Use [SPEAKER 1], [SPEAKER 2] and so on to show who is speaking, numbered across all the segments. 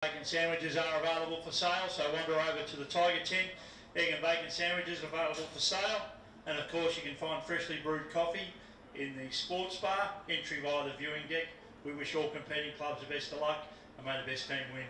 [SPEAKER 1] Bacon sandwiches are available for sale, so wander over to the Tiger Tent. Egg and bacon sandwiches available for sale, and of course you can find freshly brewed coffee in the sports bar, entry via the viewing deck. We wish all competing clubs the best of luck and may the best team win.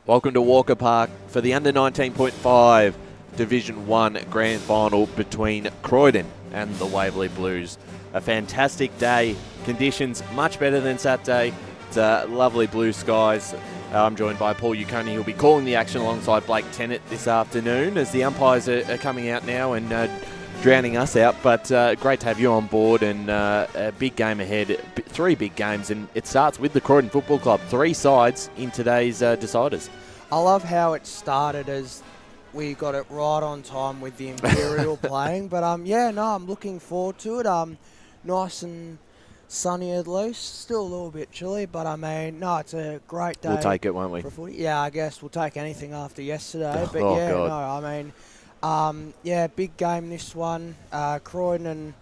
[SPEAKER 2] Welcome to Walker Park for the under 19.5 Division 1 Grand Final between Croydon and the Waverley Blues. A fantastic day. Conditions much better than Saturday. It's lovely blue skies. I'm joined by Paul Uconi, who'll be calling the action alongside Blake Tennant this afternoon as the umpires are coming out now and drowning us out. But great to have you on board, and a big game ahead. 3 big games, and it starts with the Croydon Football Club. 3 sides in today's deciders.
[SPEAKER 3] I love how it started as we got it right on time with the Imperial playing. But I'm looking forward to it. Nice and sunny at least. Still a little bit chilly, but it's a great day.
[SPEAKER 2] We'll take it, won't we?
[SPEAKER 3] For footy. Yeah, I guess we'll take anything after yesterday. But
[SPEAKER 2] God.
[SPEAKER 3] Big game this one. Croydon and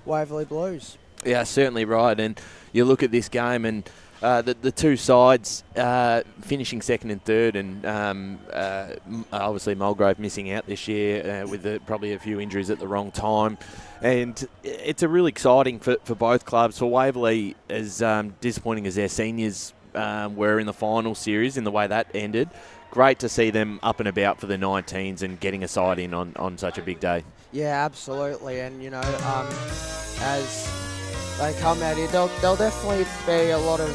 [SPEAKER 3] Waverley Blues.
[SPEAKER 2] Yeah, certainly right. And you look at this game and the 2 sides finishing second and third, and obviously Mulgrave missing out this year with probably a few injuries at the wrong time. And it's a really exciting for both clubs. For Waverley, as disappointing as their seniors were in the final series in the way that ended, great to see them up and about for the 19s and getting a side in on such a big day.
[SPEAKER 3] Yeah, absolutely. And, as they come out here, there'll definitely be a lot of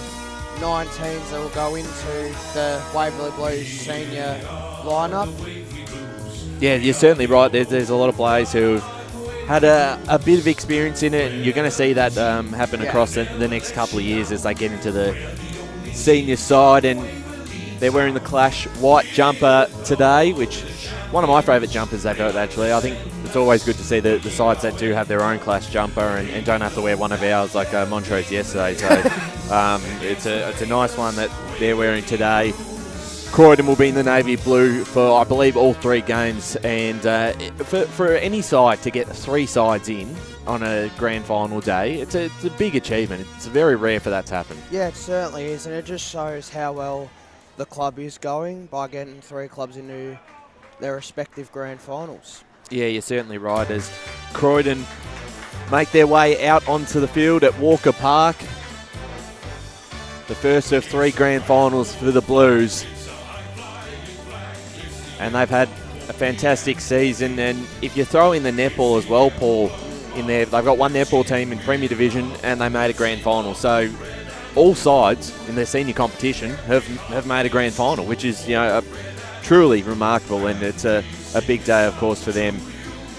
[SPEAKER 3] 19s that will go into the Waverley Blues senior lineup.
[SPEAKER 2] Yeah, you're certainly right. There's a lot of players who had a bit of experience in it, and you're going to see that happen across the next couple of years as they get into the senior side. And they're wearing the Clash white jumper today, which one of my favourite jumpers they've got, actually. I think it's always good to see the sides that do have their own Clash jumper and don't have to wear one of ours like Montrose yesterday. So it's a nice one that they're wearing today. Croydon will be in the navy blue for, I believe, all 3 games. And for any side to get 3 sides in on a grand final day, it's a big achievement. It's very rare for that to happen.
[SPEAKER 3] Yeah, it certainly is. And it just shows how well the club is going by getting 3 clubs into their respective grand finals.
[SPEAKER 2] Yeah, you're certainly right. As Croydon make their way out onto the field at Walker Park, the first of 3 grand finals for the Blues. And they've had a fantastic season. And if you throw in the netball as well, Paul, in there, they've got one netball team in Premier Division and they made a grand final. So all sides in their senior competition have made a grand final, which is truly remarkable. And it's a big day, of course, for them,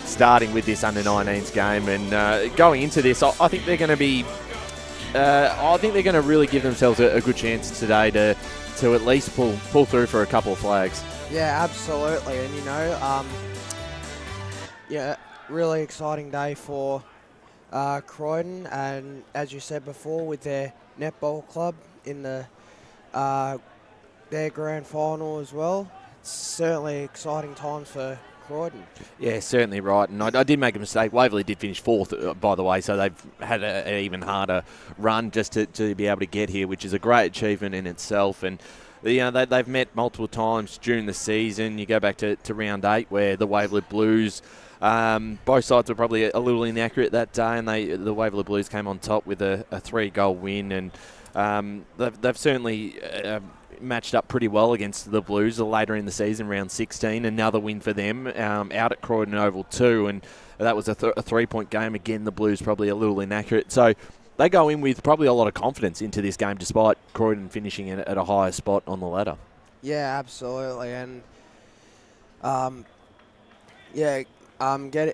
[SPEAKER 2] starting with this under-19s game and going into this. I think they're going to be. I think they're going to really give themselves a good chance today to at least pull through for a couple of flags.
[SPEAKER 3] Yeah, absolutely. And really exciting day for Croydon, and as you said before, with their netball club in their grand final as well. It's certainly exciting times for Croydon.
[SPEAKER 2] Yeah, certainly right. And I did make a mistake. Waverley did finish 4th, by the way, so they've had an even harder run just to be able to get here, which is a great achievement in itself. And they've met multiple times during the season. You go back to round 8 where the Waverley Blues, both sides were probably a little inaccurate that day, and the Waverley Blues came on top with a 3-goal win. And they've certainly matched up pretty well against the Blues later in the season, round 16. Another win for them out at Croydon Oval 2, and that was a 3-point game. Again, the Blues probably a little inaccurate. So they go in with probably a lot of confidence into this game, despite Croydon finishing at a higher spot on the ladder.
[SPEAKER 3] Yeah, absolutely. And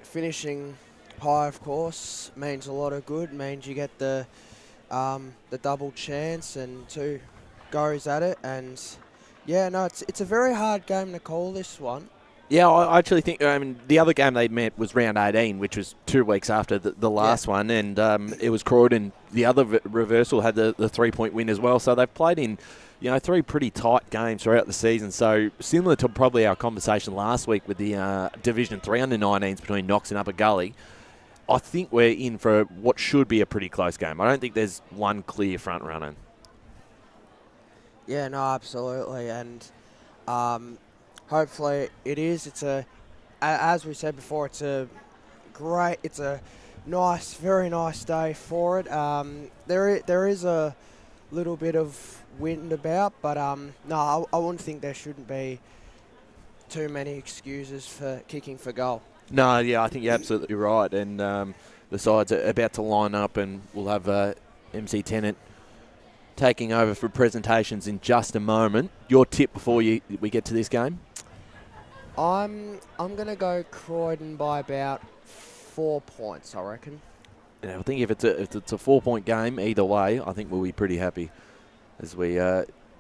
[SPEAKER 3] finishing high, of course, means a lot of good. Means you get the double chance and 2 goes at it. And it's a very hard game to call, this one.
[SPEAKER 2] Yeah, I actually think the other game they met was round 18, which was 2 weeks after the last one, and it was Croydon. The other reversal had the 3-point win as well, so they've played in 3 pretty tight games throughout the season. So similar to probably our conversation last week with the Division 3 under-19s between Knox and Upper Gully, I think we're in for what should be a pretty close game. I don't think there's one clear front runner.
[SPEAKER 3] Yeah, no, absolutely, and hopefully it is. As we said before, it's a nice, very nice day for it. There is a little bit of wind about, but no, I wouldn't think there shouldn't be too many excuses for kicking for goal.
[SPEAKER 2] No, yeah, I think you're absolutely right. And the sides are about to line up, and we'll have MC Tennant taking over for presentations in just a moment. Your tip before we get to this game?
[SPEAKER 3] I'm gonna go Croydon by about 4 points, I reckon.
[SPEAKER 2] Yeah, I think if it's a 4-point game either way, I think we'll be pretty happy as we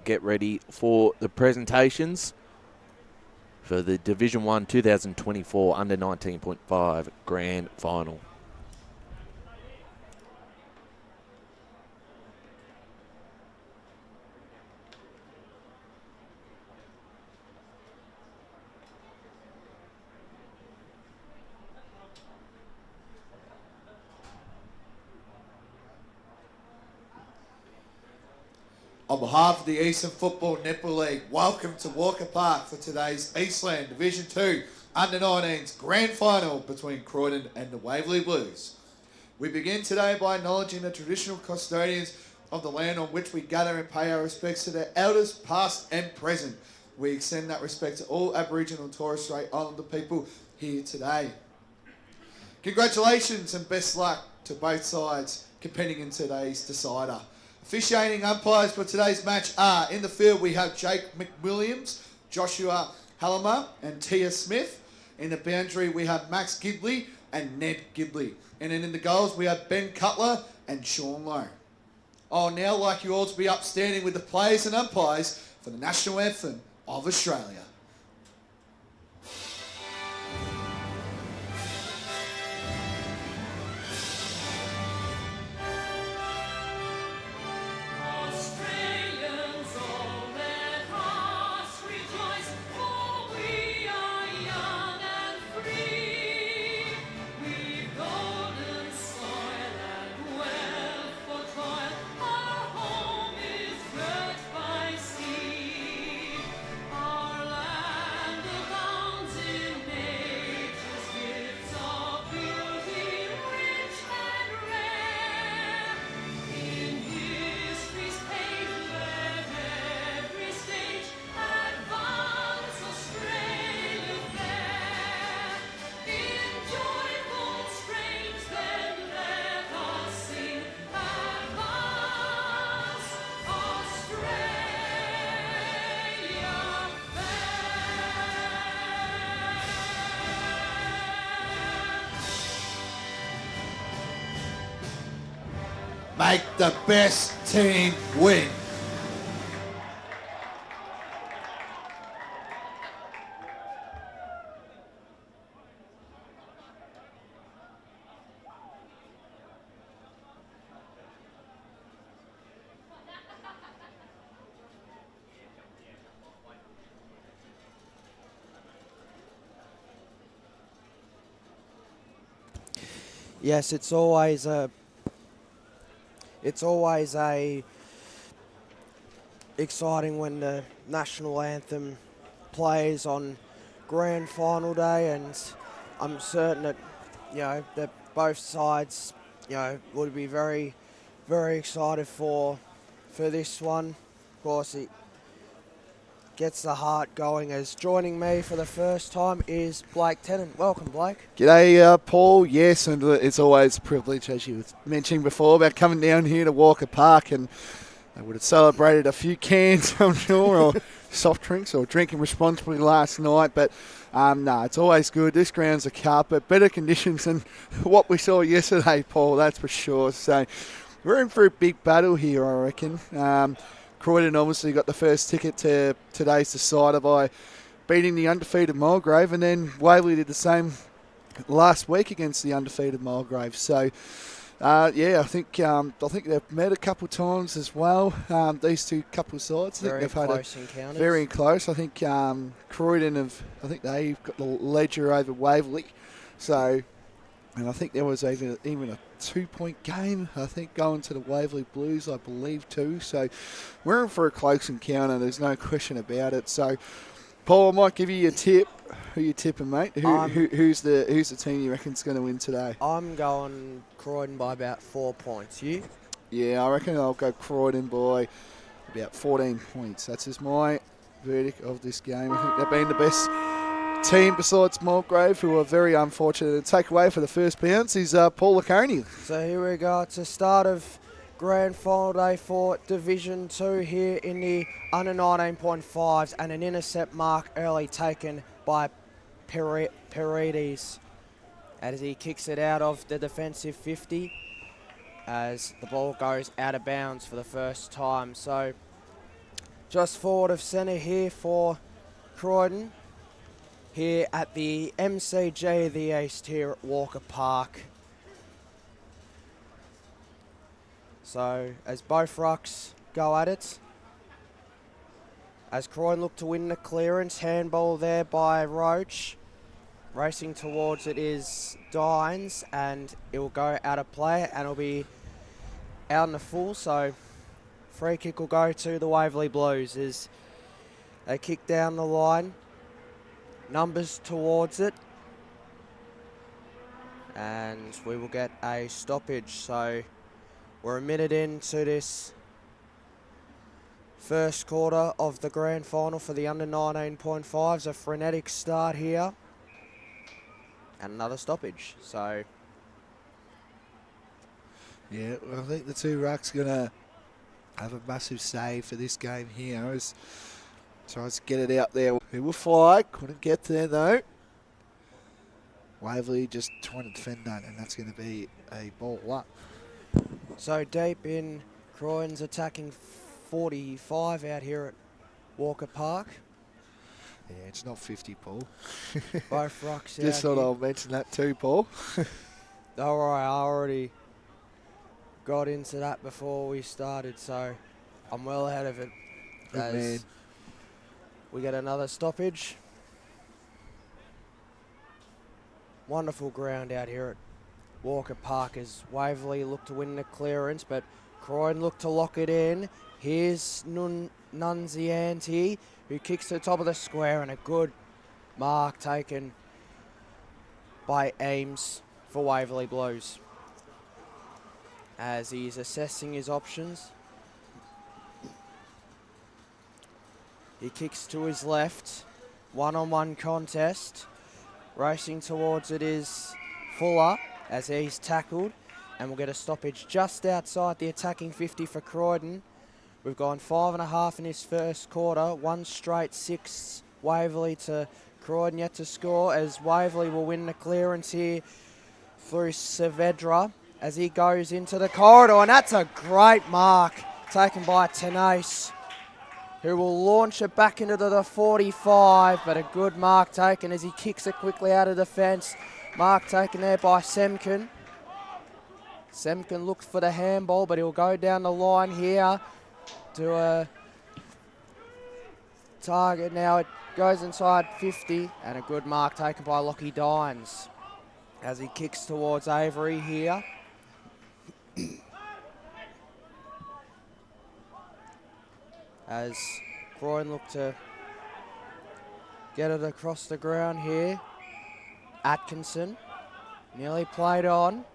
[SPEAKER 2] get ready for the presentations for the Division 1 2024 under 19.5 grand final.
[SPEAKER 4] On behalf of the Eastern Football Netball League, welcome to Walker Park for today's Eastland Division 2 Under-19s Grand Final between Croydon and the Waverley Blues. We begin today by acknowledging the traditional custodians of the land on which we gather and pay our respects to their elders past and present. We extend that respect to all Aboriginal and Torres Strait Islander people here today. Congratulations and best luck to both sides competing in today's decider. Officiating umpires for today's match are, in the field we have Jake McWilliams, Joshua Hallamar and Tia Smith. In the boundary we have Max Gidley and Ned Gidley. And then in the goals we have Ben Cutler and Sean Lowe. I'll now like you all to be upstanding with the players and umpires for the National Anthem of Australia. Make the best team win.
[SPEAKER 3] Yes, it's always a exciting when the national anthem plays on grand final day, and I'm certain that that both sides would be very, very excited for this one. Of course, it gets the heart going. As joining me for the first time is Blake Tennant. Welcome, Blake.
[SPEAKER 5] G'day, Paul. Yes, and it's always a privilege, as you were mentioning before, about coming down here to Walker Park, and they would have celebrated a few cans, I'm sure, or soft drinks, or drinking responsibly last night. But no, it's always good. This ground's a carpet, better conditions than what we saw yesterday, Paul. That's for sure. So we're in for a big battle here, I reckon. Croydon obviously got the first ticket to today's decider by beating the undefeated Mulgrave, and then Waverley did the same last week against the undefeated Mulgrave. So, I think they've met a couple of times as well. These two couple of sides, I think they've had
[SPEAKER 3] encounters.
[SPEAKER 5] Very close. I think Croydon they've got the ledger over Waverley. So, and I think there was even a 2-point game, I think, going to the Waverley Blues, I believe, too. So we're in for a close encounter. There's no question about it. So, Paul, I might give you a tip. Who you tipping, mate? Who's the team you reckon's going to win today?
[SPEAKER 3] I'm going Croydon by about 4 points. You?
[SPEAKER 5] Yeah, I reckon I'll go Croydon by about 14 points. That's just my verdict of this game. I think they've been the best team besides Mulgrave, who are very unfortunate. To take away for the first bounce is Paul Laconia.
[SPEAKER 3] So here we go. It's the start of Grand Final Day for Division 2 here in the under 19.5s, and an intercept mark early taken by Paredes as he kicks it out of the defensive 50 as the ball goes out of bounds for the first time. So just forward of centre here for Croydon here at the MCG of the East here at Walker Park. So as both rucks go at it, as Croydon look to win the clearance, handball there by Roach. Racing towards it is Dines, and it will go out of play and it'll be out in the full. So free kick will go to the Waverley Blues as they kick down the line. Numbers towards it. And we will get a stoppage. So we're a minute into this first quarter of the grand final for the under 19.5s. A frenetic start here. And another stoppage. So
[SPEAKER 5] Yeah, well, I think the two rucks going to have a massive save for this game here as tries to get it out there. It will fly, couldn't get there though. Waverley just trying to defend that, and that's going to be a ball up.
[SPEAKER 3] So deep in Croydon's attacking 45 out here at Walker Park.
[SPEAKER 5] Yeah, it's not 50, Paul.
[SPEAKER 3] Both rucks out
[SPEAKER 5] Just thought
[SPEAKER 3] here.
[SPEAKER 5] I'll mention that too, Paul.
[SPEAKER 3] All right, I already got into that before we started, so I'm well ahead of it.
[SPEAKER 5] Good man.
[SPEAKER 3] We get another stoppage. Wonderful ground out here at Walker Park as Waverley look to win the clearance, but Croydon look to lock it in. Here's Nunzianti, who kicks to the top of the square, and a good mark taken by Ames for Waverley Blues as he's assessing his options. He kicks to his left, one-on-one contest. Racing towards it is Fuller as he's tackled, and we'll get a stoppage just outside the attacking 50 for Croydon. We've gone 5.5 in this first quarter, one straight 6 Waverley to Croydon yet to score, as Waverley will win the clearance here through Saavedra as he goes into the corridor, and that's a great mark taken by Tenace, who will launch it back into the 45, but a good mark taken as he kicks it quickly out of defence. Mark taken there by Semken. Semken looks for the handball, but he'll go down the line here to a target. Now it goes inside 50, and a good mark taken by Lockie Dines as he kicks towards Avery here. As Croydon look to get it across the ground here. Atkinson nearly played on.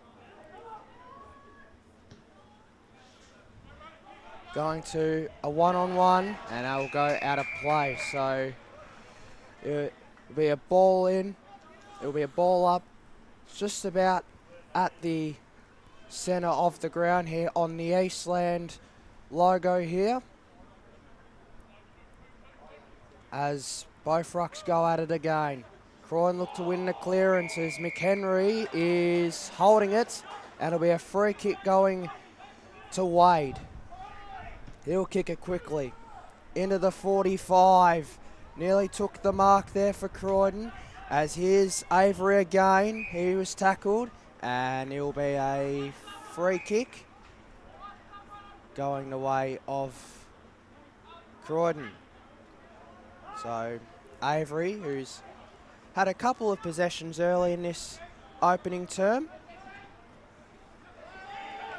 [SPEAKER 3] Going to a one-on-one, and that will go out of play. So it'll be a ball in. It'll be a ball up just about at the centre of the ground here on the Eastland logo here. As both rucks go at it again. Croydon look to win the clearance as McHenry is holding it, and it'll be a free kick going to Wade. He'll kick it quickly into the 45. Nearly took the mark there for Croydon. As here's Avery again. He was tackled, and it'll be a free kick going the way of Croydon. So Avery, who's had a couple of possessions early in this opening term,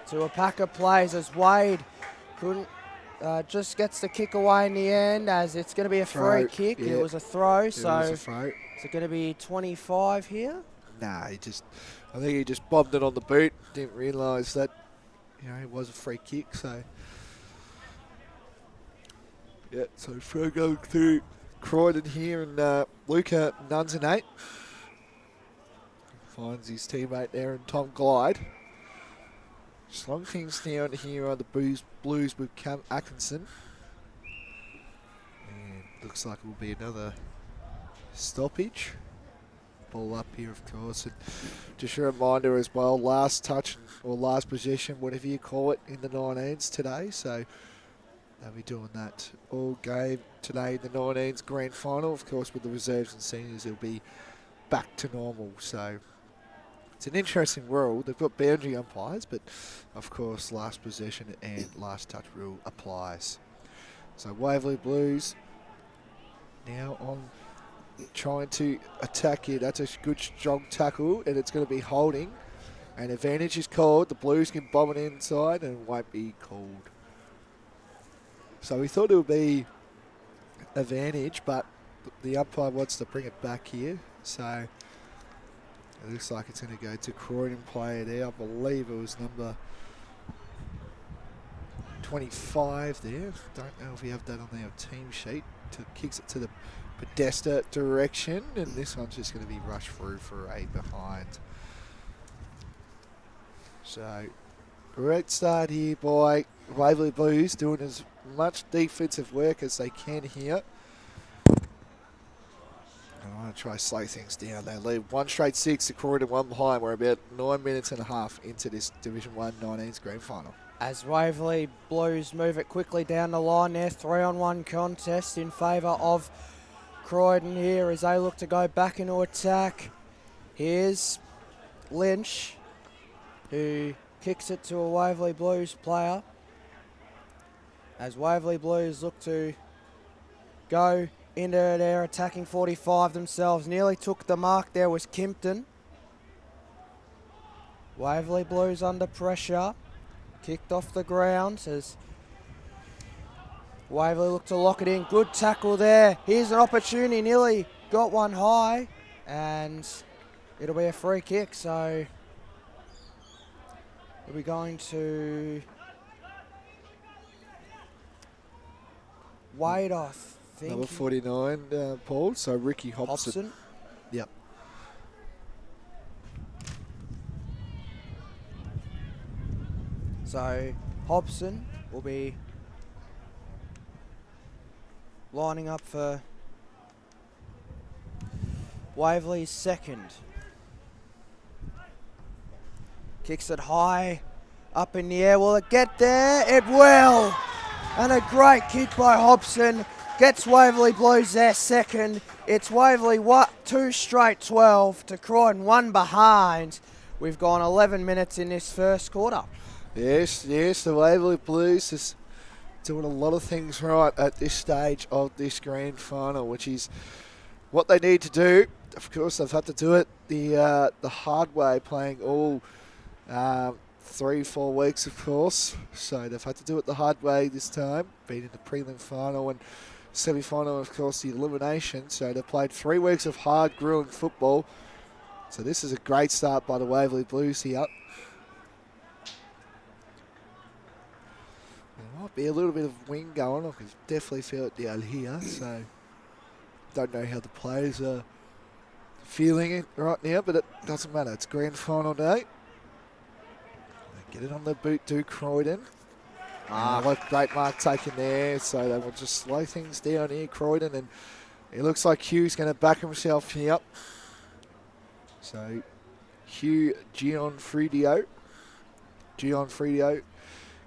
[SPEAKER 3] to a pack of plays as Wade couldn't just gets the kick away in the end, as it's going to be a free kick.
[SPEAKER 5] Yeah.
[SPEAKER 3] It was a throw,
[SPEAKER 5] It
[SPEAKER 3] so
[SPEAKER 5] was a throw.
[SPEAKER 3] is it going to be 25 here?
[SPEAKER 5] Nah, I think he just bombed it on the boot. Didn't realise that it was a free kick, so. Yeah, so throw going through Croydon here, and Luca Nunzinate finds his teammate there, and Tom Glide. Slung things down here on the Blues with Cam Atkinson. And looks like it will be another stoppage. Ball up here, of course. And just a reminder as well, last touch or last possession, whatever you call it, in the 19s today. So they'll be doing that all game today in the 19s grand final. Of course, with the reserves and seniors, it'll be back to normal. So it's an interesting world. They've got boundary umpires, but of course, last possession and last touch rule applies. So Waverley Blues now on trying to attack here. That's a good strong tackle, and it's going to be holding. And advantage is called. The Blues can bomb it inside, and it won't be called. So we thought it would be advantage, but the umpire wants to bring it back here. So it looks like it's going to go to Croydon player there. I believe it was number 25 there. Don't know if we have that on our team sheet. Kicks it to the Podesta direction, and this one's just going to be rushed through for a behind. So great start here by Waverley Blues, doing as much defensive work as they can here. I want to try to slow things down. They lead 1 straight 6 to Croydon, 1 behind. We're about 9 minutes and a half into this Division 1 19s grand final.
[SPEAKER 3] As Waverley Blues move it quickly down the line there, 3-on-1 contest in favour of Croydon here as they look to go back into attack. Here's Lynch, who kicks it to a Waverley Blues player. As Waverley Blues look to go into their attacking 45 themselves. Nearly took the mark there was Kimpton. Waverley Blues under pressure. Kicked off the ground as Waverley look to lock it in. Good tackle there. Here's an opportunity. Nearly got one high, and it'll be a free kick. So we'll be going to Wade, I think.
[SPEAKER 5] Number 49, Paul. So Ricky Hobson. Yep.
[SPEAKER 3] So Hobson will be lining up for Waverley's second. Kicks it high, up in the air. Will it get there? It will! And a great kick by Hobson gets Waverley Blues their second. It's Waverley 2 straight 12 to Croydon 1 behind. We've gone 11 minutes in this first quarter.
[SPEAKER 5] Yes, the Waverley Blues is doing a lot of things right at this stage of this grand final, which is what they need to do. Of course, they've had to do it the hard way, playing all 3-4 weeks, of course. So they've had to do it the hard way this time, beating the prelim final and semi-final, of course, the elimination. So they've played 3 weeks of hard, grueling football. So this is a great start by the Waverley Blues here. There might be a little bit of wind going on. I can definitely feel it down here. So don't know how the players are feeling it right now, but it doesn't matter. It's grand final day. Get it on the boot to Croydon. Great mark taken there. So they will just slow things down here, Croydon. And it looks like Hugh's going to back himself here. So Hugh Gianfridio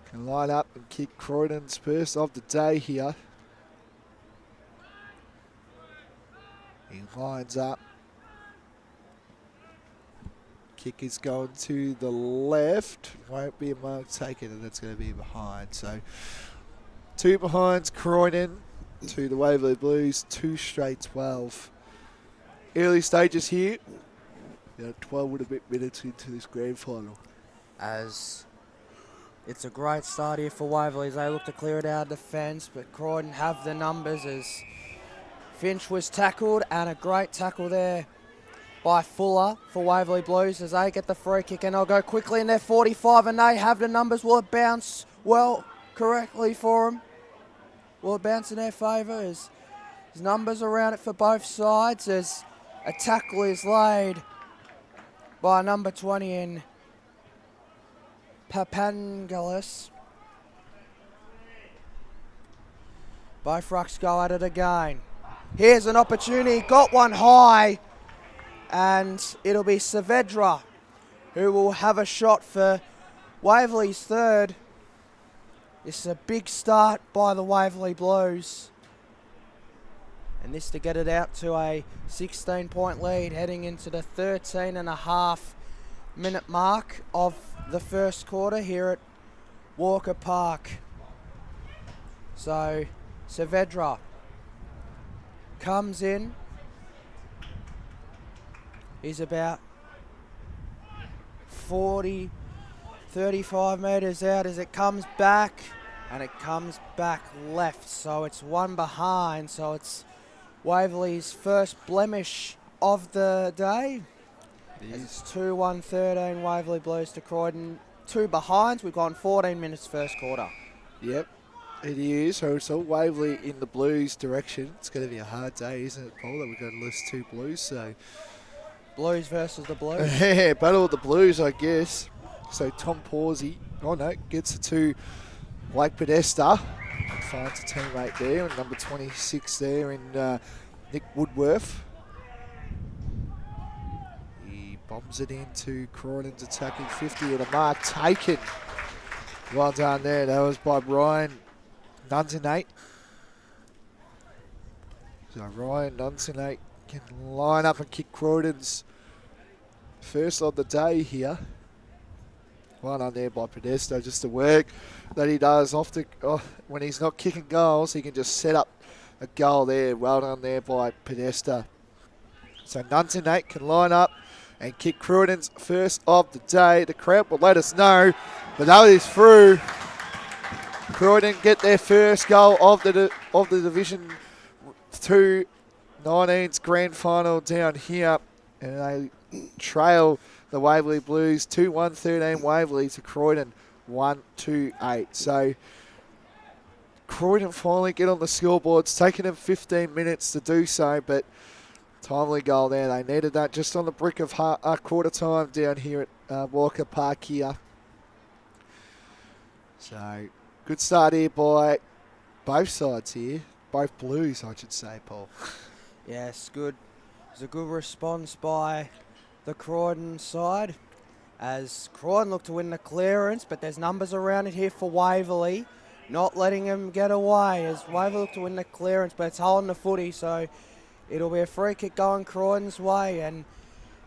[SPEAKER 5] can line up and kick Croydon's first of the day here. He lines up. Kick is going to the left. Won't be a mark taken, and it's going to be behind. So 2 behinds, Croydon to the Waverley Blues, 2 straight 12. Early stages here. 12 and a bit minutes into this grand final.
[SPEAKER 3] As it's a great start here for Waverley as they look to clear it out of defence, but Croydon have the numbers as Finch was tackled, and a great tackle there by Fuller for Waverley Blues as they get the free kick, and they'll go quickly in their 45, and they have the numbers. Will it bounce well correctly for them? Will it bounce in their favour? There's numbers around it for both sides as a tackle is laid by number 20 in Papangalis. Both rucks go at it again. Here's an opportunity, got one high, and it'll be Saavedra who will have a shot for Waverley's third. This is a big start by the Waverley Blues. And this to get it out to a 16-point lead heading into the 13.5-minute mark of the first quarter here at Walker Park. So Saavedra comes in. He's about 35 metres out as it comes back, and it comes back left. So it's one behind, so it's Waverley's first blemish of the day. It's 2-1-13 Waverley Blues to Croydon. 2 behinds. We've gone 14 minutes first quarter.
[SPEAKER 5] Yep, it is. So it's all Waverley in the Blues direction. It's going to be a hard day, isn't it, Paul, that we're going to lose 2 Blues. So
[SPEAKER 3] Blues versus the Blues.
[SPEAKER 5] yeah, battle of the Blues, I guess. So Tom Pawsey, gets it to Blake Podesta. Finds a teammate there, and number 26 there in Nick Woodworth. He bombs it into Croydon's attacking 50 and a mark taken. Well done there. That was by Ryan Nunzinate. So Ryan Nunzinate can line up and kick Croydon's first of the day here. Well done there by Podesta, just the work that he does when he's not kicking goals, he can just set up a goal there. Well done there by Podesta. So Nunzinate can line up and kick Croydon's first of the day. The crowd will let us know, but that is through. Croydon get their first goal of the Division 2 19's grand final down here, and they trail the Waverley Blues 2-1-13 Waverley to Croydon 1-2-8. So Croydon finally get on the scoreboard. It's taken them 15 minutes to do so, but timely goal there. They needed that just on the brick of quarter time down here at Walker Park here. So good start here by both sides here. Both Blues, I should say, Paul.
[SPEAKER 3] Yes, good. It was a good response by the Croydon side as Croydon look to win the clearance, but there's numbers around it here for Waverley, not letting them get away as Waverley look to win the clearance, but it's holding the footy, so it'll be a free kick going Croydon's way, and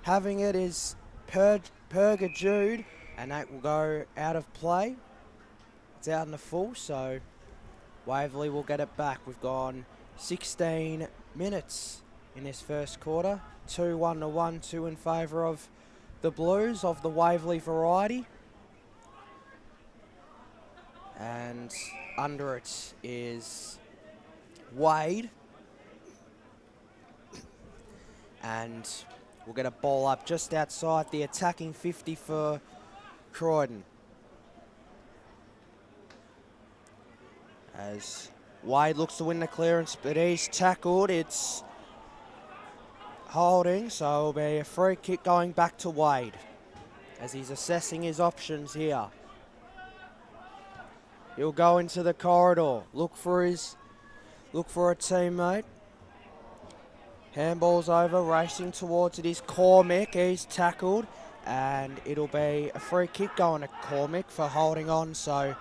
[SPEAKER 3] having it is Perga Jude, and that will go out of play. It's out in the full, so Waverley will get it back. We've gone 16 minutes in this first quarter. 2-1-1, in favour of the Blues of the Waverley variety. And under it is Wade. And we'll get a ball up just outside the attacking 50 for Croydon. As Wade looks to win the clearance, but he's tackled. It's holding, so it'll be a free kick going back to Wade as he's assessing his options here. He'll go into the corridor, look for a teammate. Handball's over, racing towards it is Cormick. He's tackled, and it'll be a free kick going to Cormick for holding on, so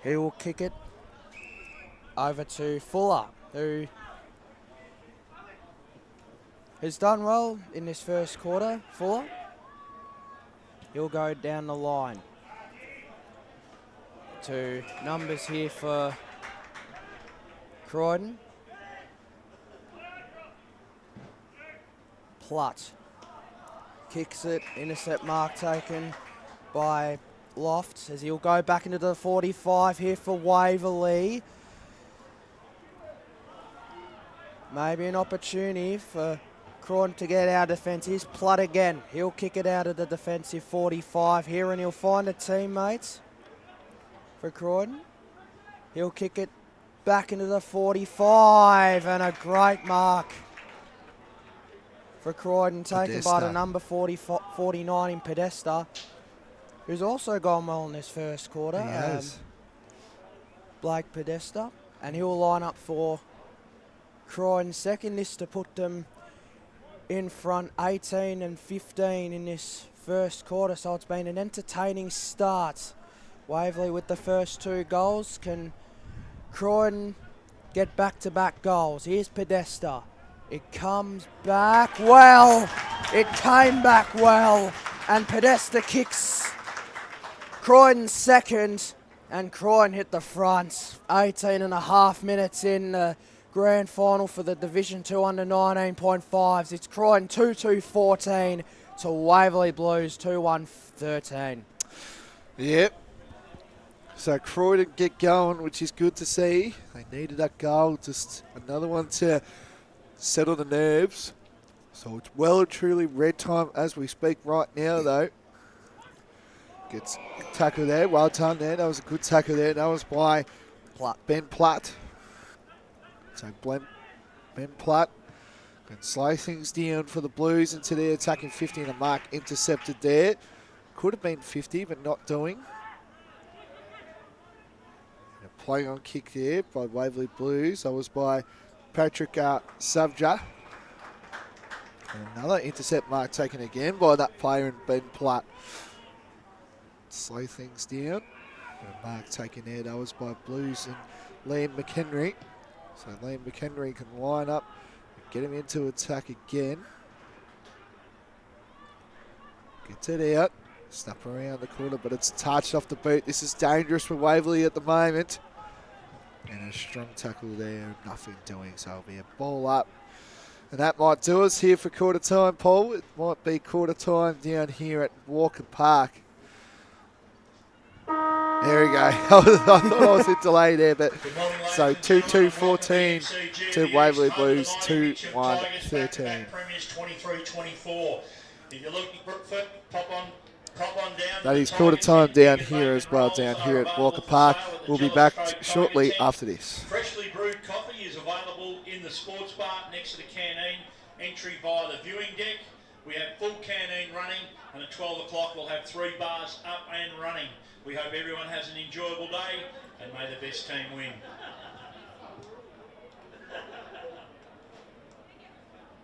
[SPEAKER 3] he will kick it over to Fuller, who has done well in this first quarter. Fuller, he'll go down the line to numbers here for Croydon. Plutt kicks it, intercept mark taken by Lofts as he'll go back into the 45 here for Waverley. Maybe an opportunity for Croydon to get our defence. Here's Plutt again. He'll kick it out of the defensive 45 here, and he'll find a teammate for Croydon. He'll kick it back into the 45, and a great mark for Croydon, taken by the number 49 in Podesta, who's also gone well in this first quarter.
[SPEAKER 5] He has.
[SPEAKER 3] Blake Podesta, and he'll line up for Croydon second. This to put them in front 18 and 15 in this first quarter, so it's been an entertaining start. Waverley with the first 2 goals. Can Croydon get back-to-back goals? Here's Podesta. It comes back well. It came back well, and Podesta kicks Croydon second, and Croydon hit the front. 18 and a half minutes in the grand final for the Division 2 under 19.5s. It's Croydon 2-2-14 to Waverley Blues 2-1-13.
[SPEAKER 5] Yep. So Croydon get going, which is good to see. They needed that goal, just another one to settle the nerves. So it's well and truly red time as we speak right now, though. Gets tackle there, well done there. That was a good tackle there. That was by Ben Platt. So Ben Platt can slow things down for the Blues into their attacking 50, and a mark intercepted there. Could have been 50, but not doing. And a play on kick there by Waverley Blues. That was by Patrick Savja. And another intercept mark taken again by that player in Ben Platt. Slow things down. And a mark taken there. That was by Blues and Liam McHenry. So Liam McHenry can line up and get him into attack again. Gets it out. Snap around the corner, but it's touched off the boot. This is dangerous for Waverley at the moment. And a strong tackle there, nothing doing. So it'll be a ball up. And that might do us here for quarter time, Paul. It might be quarter time down here at Walker Park. There we go. I thought I was in delay there, but so 2-2-14 to Waverley Blues, 2-1-13. That is quarter time down here as well, down here at Walker Park. We'll be back shortly after this.
[SPEAKER 1] Freshly brewed coffee is available in the sports bar next to the canteen. Entry via the viewing deck. We have full canteen running, and at 12 o'clock we'll have 3 bars up and running. We hope everyone has an enjoyable day, and may the best team win.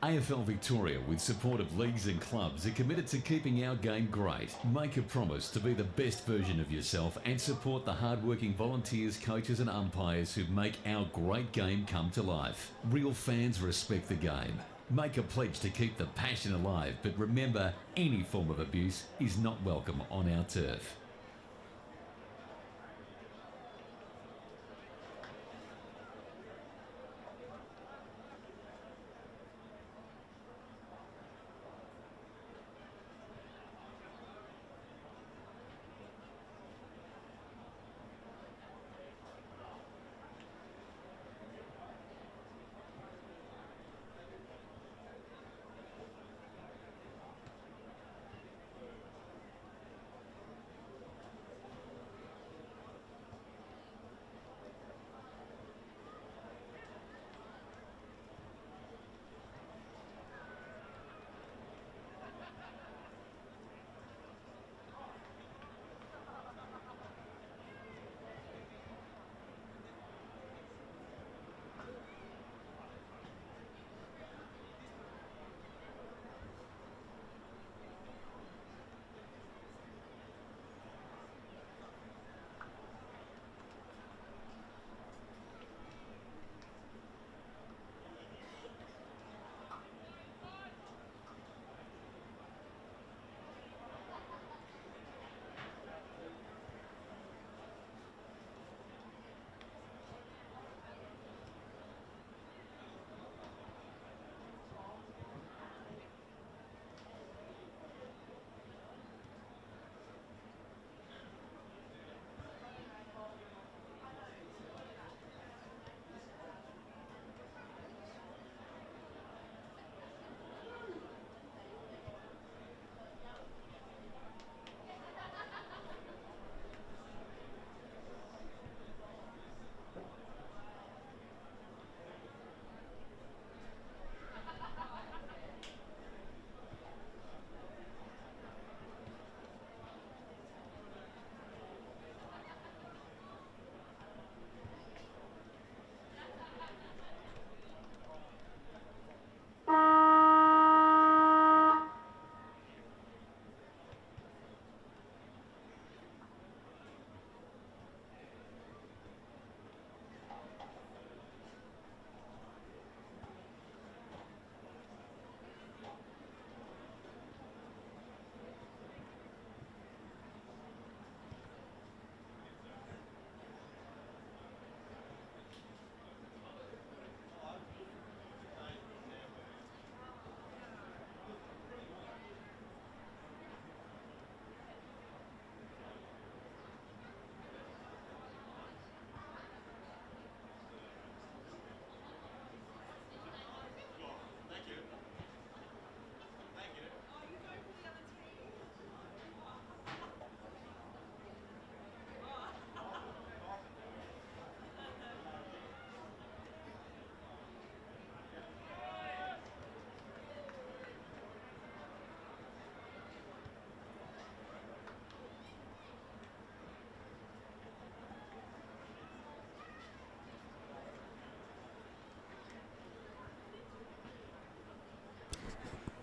[SPEAKER 6] AFL Victoria, with support of leagues and clubs, are committed to keeping our game great. Make a promise to be the best version of yourself and support the hard-working volunteers, coaches and umpires who make our great game come to life. Real fans respect the game. Make a pledge to keep the passion alive, but remember, any form of abuse is not welcome on our turf.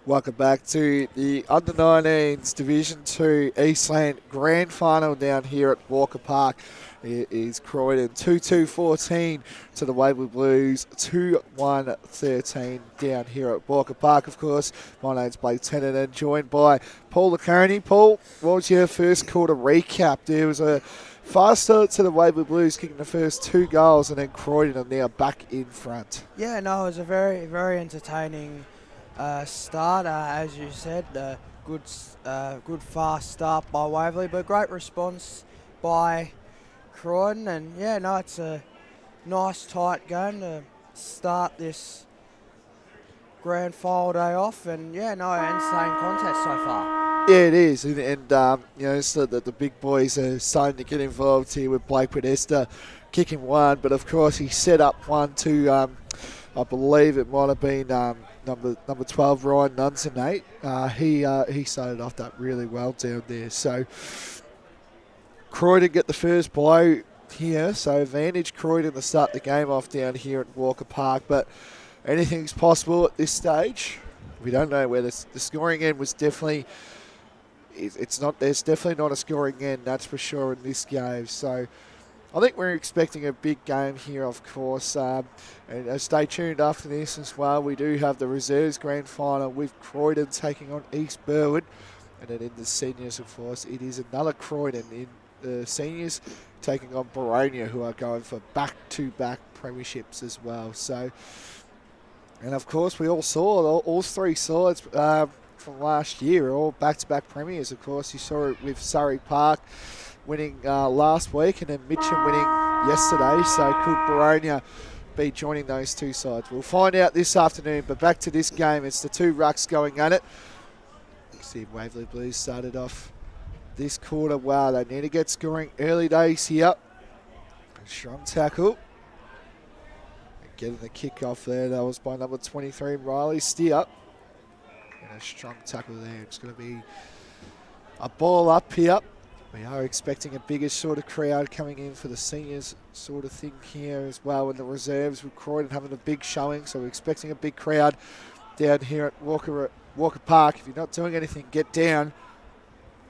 [SPEAKER 5] Welcome back to the Under-19s Division 2 Eastland Grand Final down here at Walker Park. It is Croydon 2-2-14 to the Waverley Blues 2-1-13 down here at Walker Park. Of course, my name's Blake Tennant and joined by Paul Lacaroni. Paul, what was your first quarter recap? There was a fast start to the Waverley Blues, kicking the first 2 goals, and then Croydon are now back in front.
[SPEAKER 3] Yeah, no, it was a very, very entertaining start, as you said. Good fast start by Waverley, but great response by Croydon. And yeah, no, it's a nice tight game to start this grand final day off. And yeah, no, entertaining contest so far.
[SPEAKER 5] Yeah, it is, and you know, so that the big boys are starting to get involved here with Blake Podesta kicking one, but of course he set up one to, I believe it might have been number 12 Ryan Nunzonate. He started off that really well down there. So Croydon get the first blow here, so advantage Croydon to start the game off down here at Walker Park, but anything's possible at this stage. We don't know where the scoring end was definitely. It's not. There's definitely not a scoring end, that's for sure, in this game. So I think we're expecting a big game here, of course. And stay tuned after this as well. We do have the reserves grand final with Croydon taking on East Burwood. And then in the seniors, of course, it is another Croydon in the seniors taking on Baronia, who are going for back-to-back premierships as well. So, and of course, we all saw all 3 sides from last year, all back-to-back premiers. Of course, you saw it with Surrey Park winning last week, and then Mitcham winning yesterday. So could Baronia be joining those 2 sides? We'll find out this afternoon. But back to this game, it's the 2 rucks going at it. You see Waverley Blues started off this quarter. Wow, they need to get scoring early days here. A strong tackle. And getting the kick off there, that was by number 23, Riley Steer. And a strong tackle there. It's going to be a ball up here. We are expecting a bigger sort of crowd coming in for the seniors sort of thing here as well, in the reserves with Croydon having a big showing. So we're expecting a big crowd down here at Walker Park. If you're not doing anything, get down.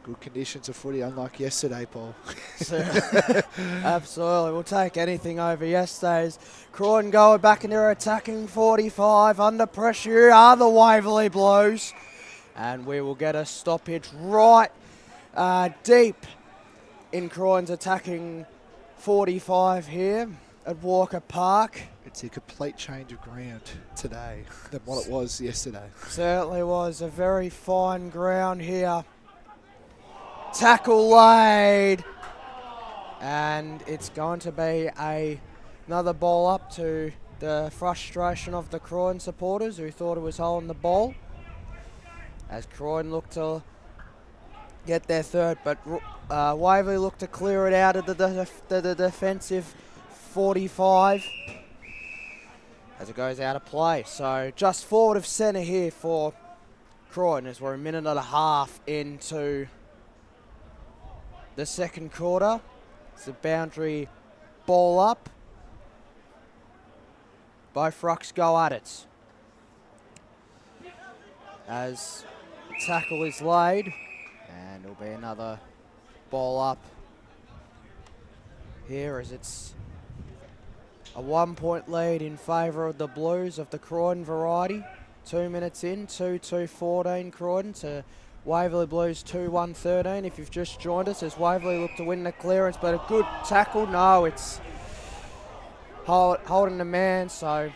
[SPEAKER 5] Good conditions of footy, unlike yesterday, Paul.
[SPEAKER 3] Absolutely. We'll take anything over yesterday's. Croydon going back in their attacking 45. Under pressure are the Waverley Blues. And we will get a stoppage right deep in Croydon's attacking 45 here at Walker Park.
[SPEAKER 5] It's a complete change of ground today than what it was yesterday.
[SPEAKER 3] Certainly was a very fine ground here. Tackle laid, and it's going to be another ball up, to the frustration of the Croydon supporters who thought it was holding the ball, as Croydon looked to get their third, but Waverley looked to clear it out of the defensive 45 as it goes out of play. So just forward of centre here for Croydon, as we're a minute and a half into the second quarter. It's a boundary ball up. Both rucks go at it, as the tackle is laid, and it'll be another ball up here, as it's a 1-point lead in favour of the Blues of the Croydon variety. 2 minutes in, 2-2-14 Croydon to Waverley Blues 2-1-13. If you've just joined us, as Waverley look to win the clearance, but a good tackle. No, it's holding the man, so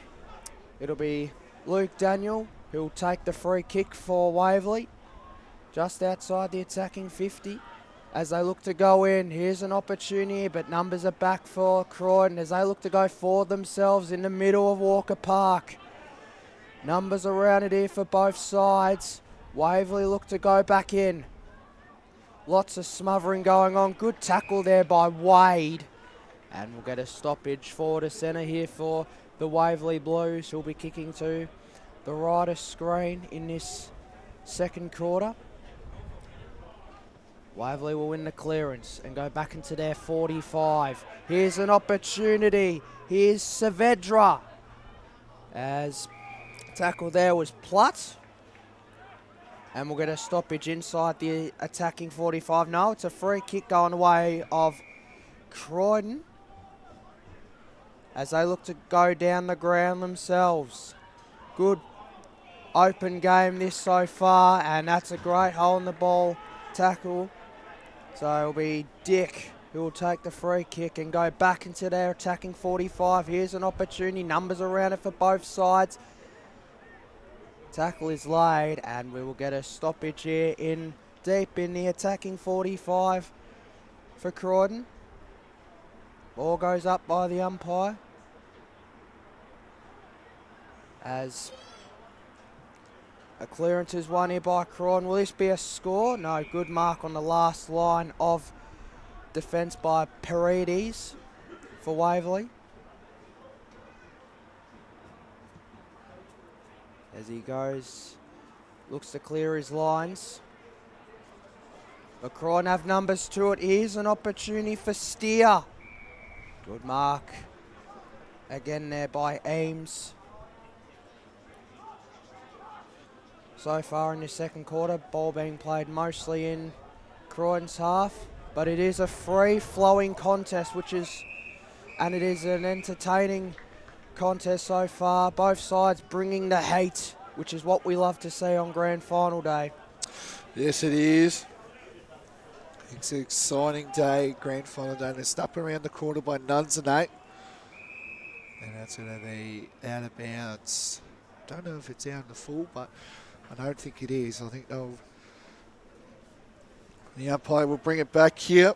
[SPEAKER 3] it'll be Luke Daniel who'll take the free kick for Waverley, just outside the attacking 50. As they look to go in, here's an opportunity, but numbers are back for Croydon as they look to go for themselves in the middle of Walker Park. Numbers around it here for both sides. Waverley look to go back in. Lots of smothering going on. Good tackle there by Wade. And we'll get a stoppage forward to centre here for the Waverley Blues, who'll be kicking to the right screen in this second quarter. Waverley will win the clearance and go back into their 45. Here's an opportunity. Here's Saavedra. As tackle there was Plutt. And we'll get a stoppage inside the attacking 45. No, it's a free kick going the way of Croydon as they look to go down the ground themselves. Good open game this so far, and that's a great hole in the ball tackle. So it'll be Dick who will take the free kick and go back into their attacking 45. Here's an opportunity, numbers around it for both sides. Tackle is laid, and we will get a stoppage here in deep in the attacking 45 for Croydon. Ball goes up by the umpire as a clearance is won here by Croydon. Will this be a score? No, good mark on the last line of defence by Paredes for Waverley. As he goes, looks to clear his lines. But Croydon have numbers to it. Here's an opportunity for Steer. Good mark. Again there by Ames. So far in the second quarter, ball being played mostly in Croydon's half. But it is a free-flowing contest, and it is an entertaining contest so far. Both sides bringing the hate, which is what we love to see on grand final day.
[SPEAKER 5] Yes, it is. It's an exciting day, grand final day. It's up around the quarter by nuns and 8. And that's going to be out of bounds. Don't know if it's out in the full, but I don't think it is. I think the umpire will bring it back here.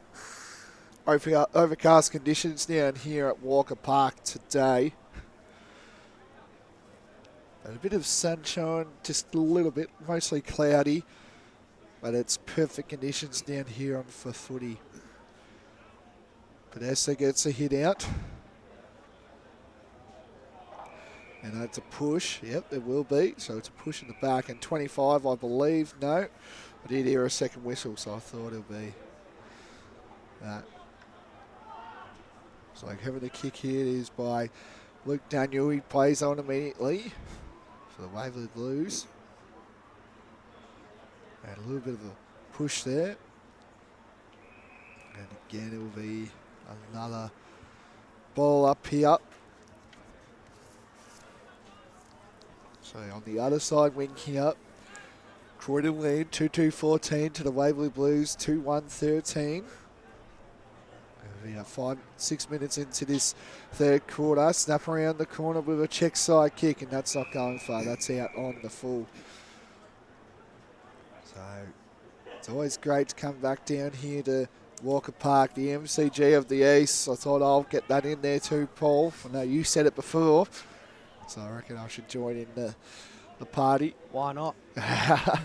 [SPEAKER 5] Overcast conditions down here at Walker Park today. A bit of sunshine, just a little bit, mostly cloudy. But it's perfect conditions down here for footy. Podesta gets a hit out. And that's a push. Yep, it will be. So it's a push in the back. And 25, I believe. No. I did hear a second whistle, so I thought it'll be that. So having a kick here is by Luke Daniel. He plays on immediately for the Waverley Blues. And a little bit of a push there. And again, it will be another ball up here. So on the other side, wing here. Croydon lead 2-2-14 to the Waverley Blues 2-1-13. We have 6 minutes into this third quarter. Snap around the corner with a check side kick, and that's not going far. That's out on the full. So it's always great to come back down here to Walker Park, the MCG of the East. I thought I'll get that in there too, Paul. I know you said it before, so I reckon I should join in the party.
[SPEAKER 3] Why not?
[SPEAKER 5] I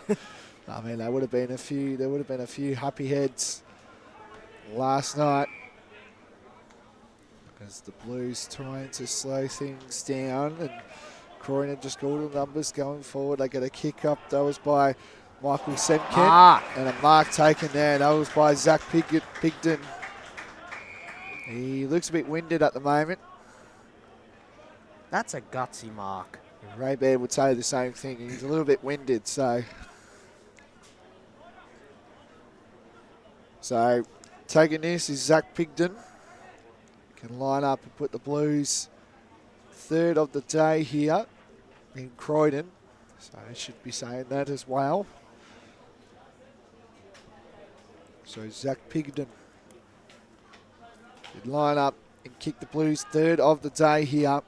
[SPEAKER 5] mean, there would have been a few happy heads last night as the Blues trying to slow things down, and Croydon just got all the numbers going forward. They get a kick up. That was by Michael Semken. And a mark taken there. That was by Zach Pigden. He looks a bit winded at the moment.
[SPEAKER 3] That's a gutsy mark.
[SPEAKER 5] Ray Baird would say the same thing. He's a little bit winded, so taking this is Zach Pigden. Can line up and put the Blues third of the day here in Croydon. So I should be saying that as well. So Zach Pigden would line up and kick the Blues third of the day here.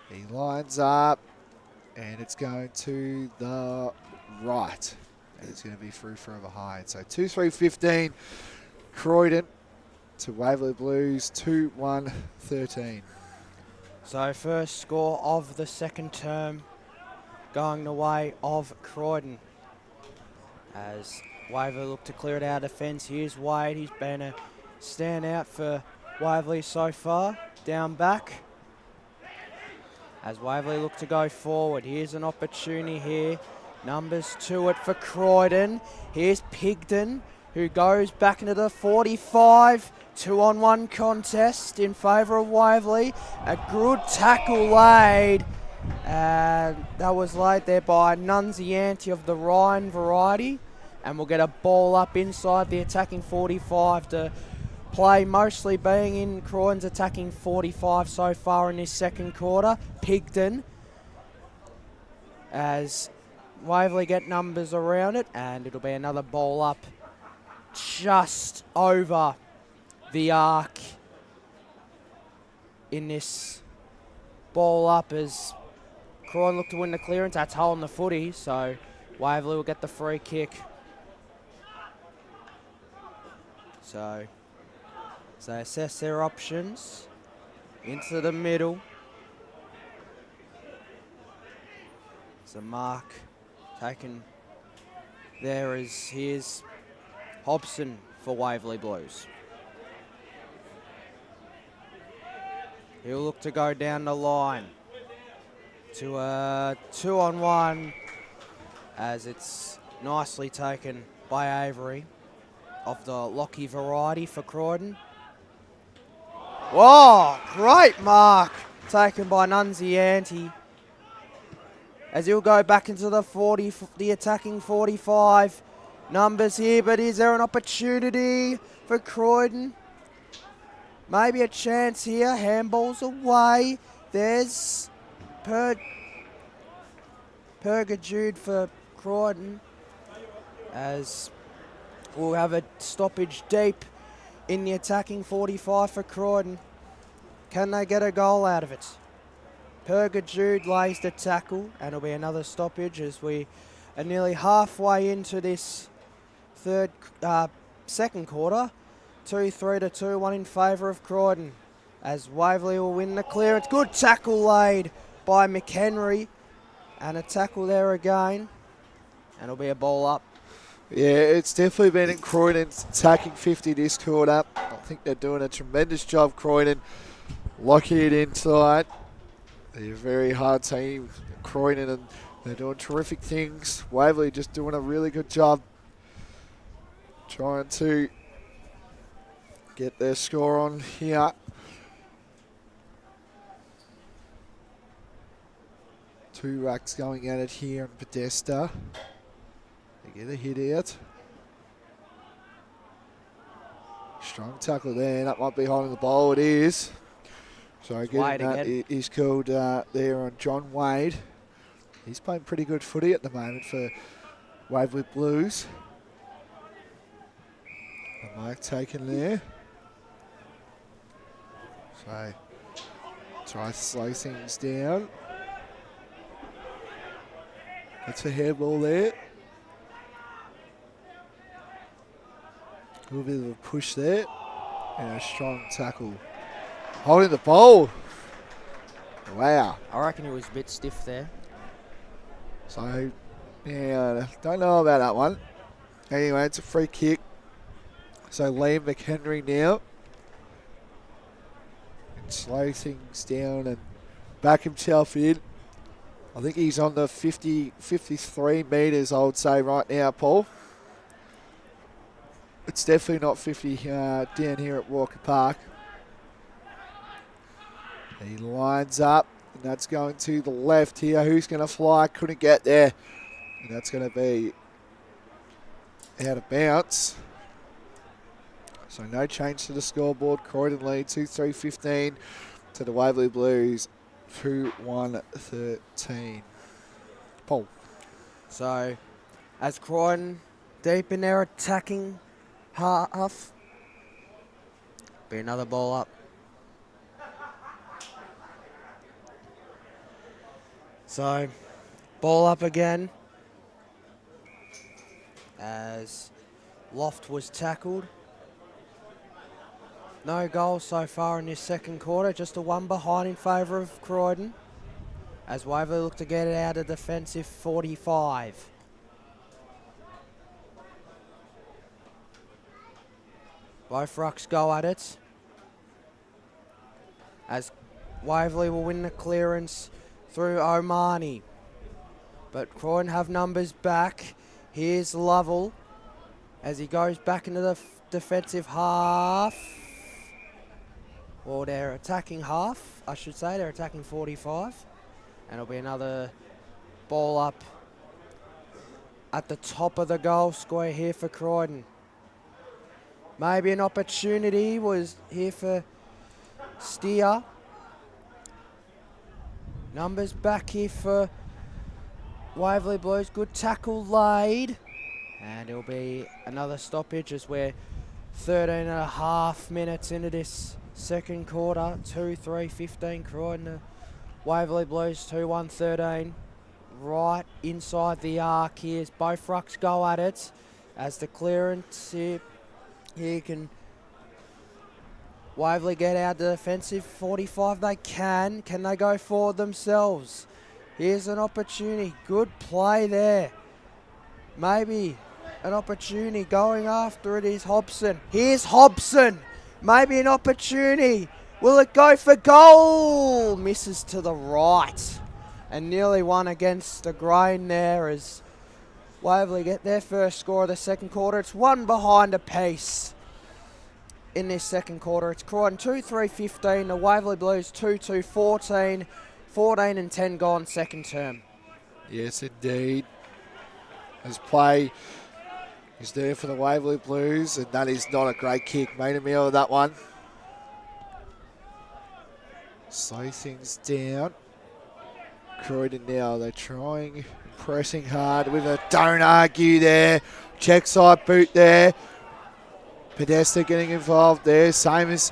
[SPEAKER 5] He lines up, and it's going to the right. And it's going to be through for a high. So 2-3-15, Croydon to Waverley Blues, 2-1-13.
[SPEAKER 3] So first score of the second term going the way of Croydon. As Waverley look to clear it out of defence. Here's Wade. He's been a standout for Waverley so far. Down back. As Waverley look to go forward. Here's an opportunity here. Numbers to it for Croydon. Here's Pigden, who goes back into the 45. 2-on-1 contest in favour of Waverley. A good tackle laid And that was laid there by Nunziante of the Rhine variety. And we'll get a ball up inside the attacking 45 to play, mostly being in Croydon's attacking 45 so far in this second quarter. Pigden, as Waverley get numbers around it, and it'll be another ball up just over the arc in this ball up as Croydon look to win the clearance. That's holding the footy, so Waverley will get the free kick. So they assess their options into the middle. So mark taken there is here's Hobson for Waverley Blues. He'll look to go down the line to a 2-on-1 as it's nicely taken by Avery of the Lockie variety for Croydon. Whoa, great mark taken by Nunziante as he'll go back into the 40, the attacking 45 numbers here, but is there an opportunity for Croydon? Maybe a chance here, handballs away. There's Purgajude for Croydon as we'll have a stoppage deep in the attacking 45 for Croydon. Can they get a goal out of it? Purgajude lays the tackle and it'll be another stoppage as we are nearly halfway into this second quarter. 2-3 to 2-1 in favour of Croydon as Waverley will win the clearance. Good tackle laid by McHenry and a tackle there again and it'll be a ball up.
[SPEAKER 5] Yeah, it's definitely been in Croydon's attacking 50 this quarter. I think they're doing a tremendous job, Croydon, locking it inside. They're a very hard team, Croydon, and they're doing terrific things. Waverley just doing a really good job trying to get their score on here. Two racks going at it here in Podesta. They get a hit out. Strong tackle there. That might be holding the ball. It is. So getting that is called there on John Wade. He's playing pretty good footy at the moment for Waverley Blues. The mark taken there. So try to slow things down. That's a handball there. A little bit of a push there. And a strong tackle. Holding the ball. Wow.
[SPEAKER 3] I reckon he was a bit stiff there.
[SPEAKER 5] So, yeah, don't know about that one. Anyway, it's a free kick. So Liam McHenry now. And slow things down and back himself in. I think he's on the 53 metres, I would say, right now, Paul. It's definitely not 50 down here at Walker Park. He lines up, and that's going to the left here. Who's going to fly? Couldn't get there. And that's going to be out of bounds. So no change to the scoreboard. Croydon lead 2-3-15 to the Waverley Blues 2-1-13. Paul.
[SPEAKER 3] So as Croydon deep in their attacking half, be another ball up. So ball up again as Loft was tackled. No goals so far in this second quarter, just a one behind in favour of Croydon as Waverley look to get it out of defensive 45. Both rucks go at it as Waverley will win the clearance through Omani. But Croydon have numbers back. Here's Lovell as he goes back into the defensive half. Or their attacking half, I should say. They're attacking 45. And it'll be another ball up at the top of the goal square here for Croydon. Maybe an opportunity was here for Steer. Numbers back here for Waverley Blues. Good tackle laid. And it'll be another stoppage as we're 13.5 minutes into this second quarter. 2-3-15 Croydon. Waverley Blues 2-1-13. Right inside the arc here as both rucks go at it. As the clearance here can Waverley get out the defensive 45 they can. Can they go forward themselves? Here's an opportunity. Good play there. Maybe an opportunity going after it is Hobson. Here's Hobson. Maybe an opportunity. Will it go for goal? Misses to the right. And nearly one against the grain there as Waverley get their first score of the second quarter. It's one behind a piece in this second quarter. It's Croydon 2-3-15. The Waverley Blues 2-2-14. 14 and 10 gone second term.
[SPEAKER 5] Yes, indeed. As play is there for the Waverley Blues, and that is not a great kick. Made a meal of that one. Slow things down. Croydon now, they're trying, pressing hard with a don't argue there. Check side boot there. Podesta getting involved there, same as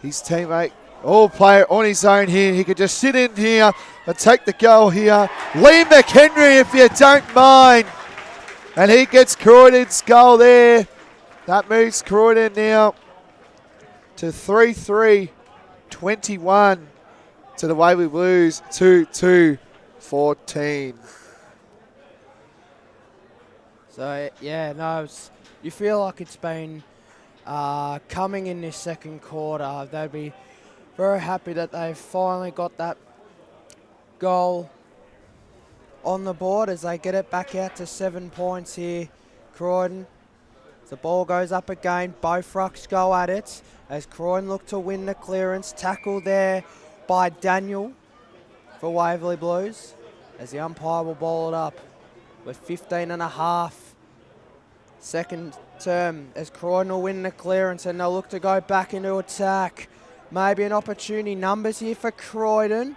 [SPEAKER 5] his teammate. All player on his own here. He could just sit in here and take the goal here. Liam McHenry, if you don't mind. And he gets Croydon's goal there. That moves Croydon now to 3-3-21 to the Waverley Blues 2-2-14.
[SPEAKER 3] So, yeah, no, you feel like it's been coming in this second quarter. They'd be very happy that they've finally got that goal on the board as they get it back out to 7 points here, Croydon. The ball goes up again. Both rucks go at it as Croydon look to win the clearance. Tackle there by Daniel for Waverley Blues as the umpire will ball it up with 15.5 second term as Croydon will win the clearance and they'll look to go back into attack. Maybe an opportunity. Numbers here for Croydon.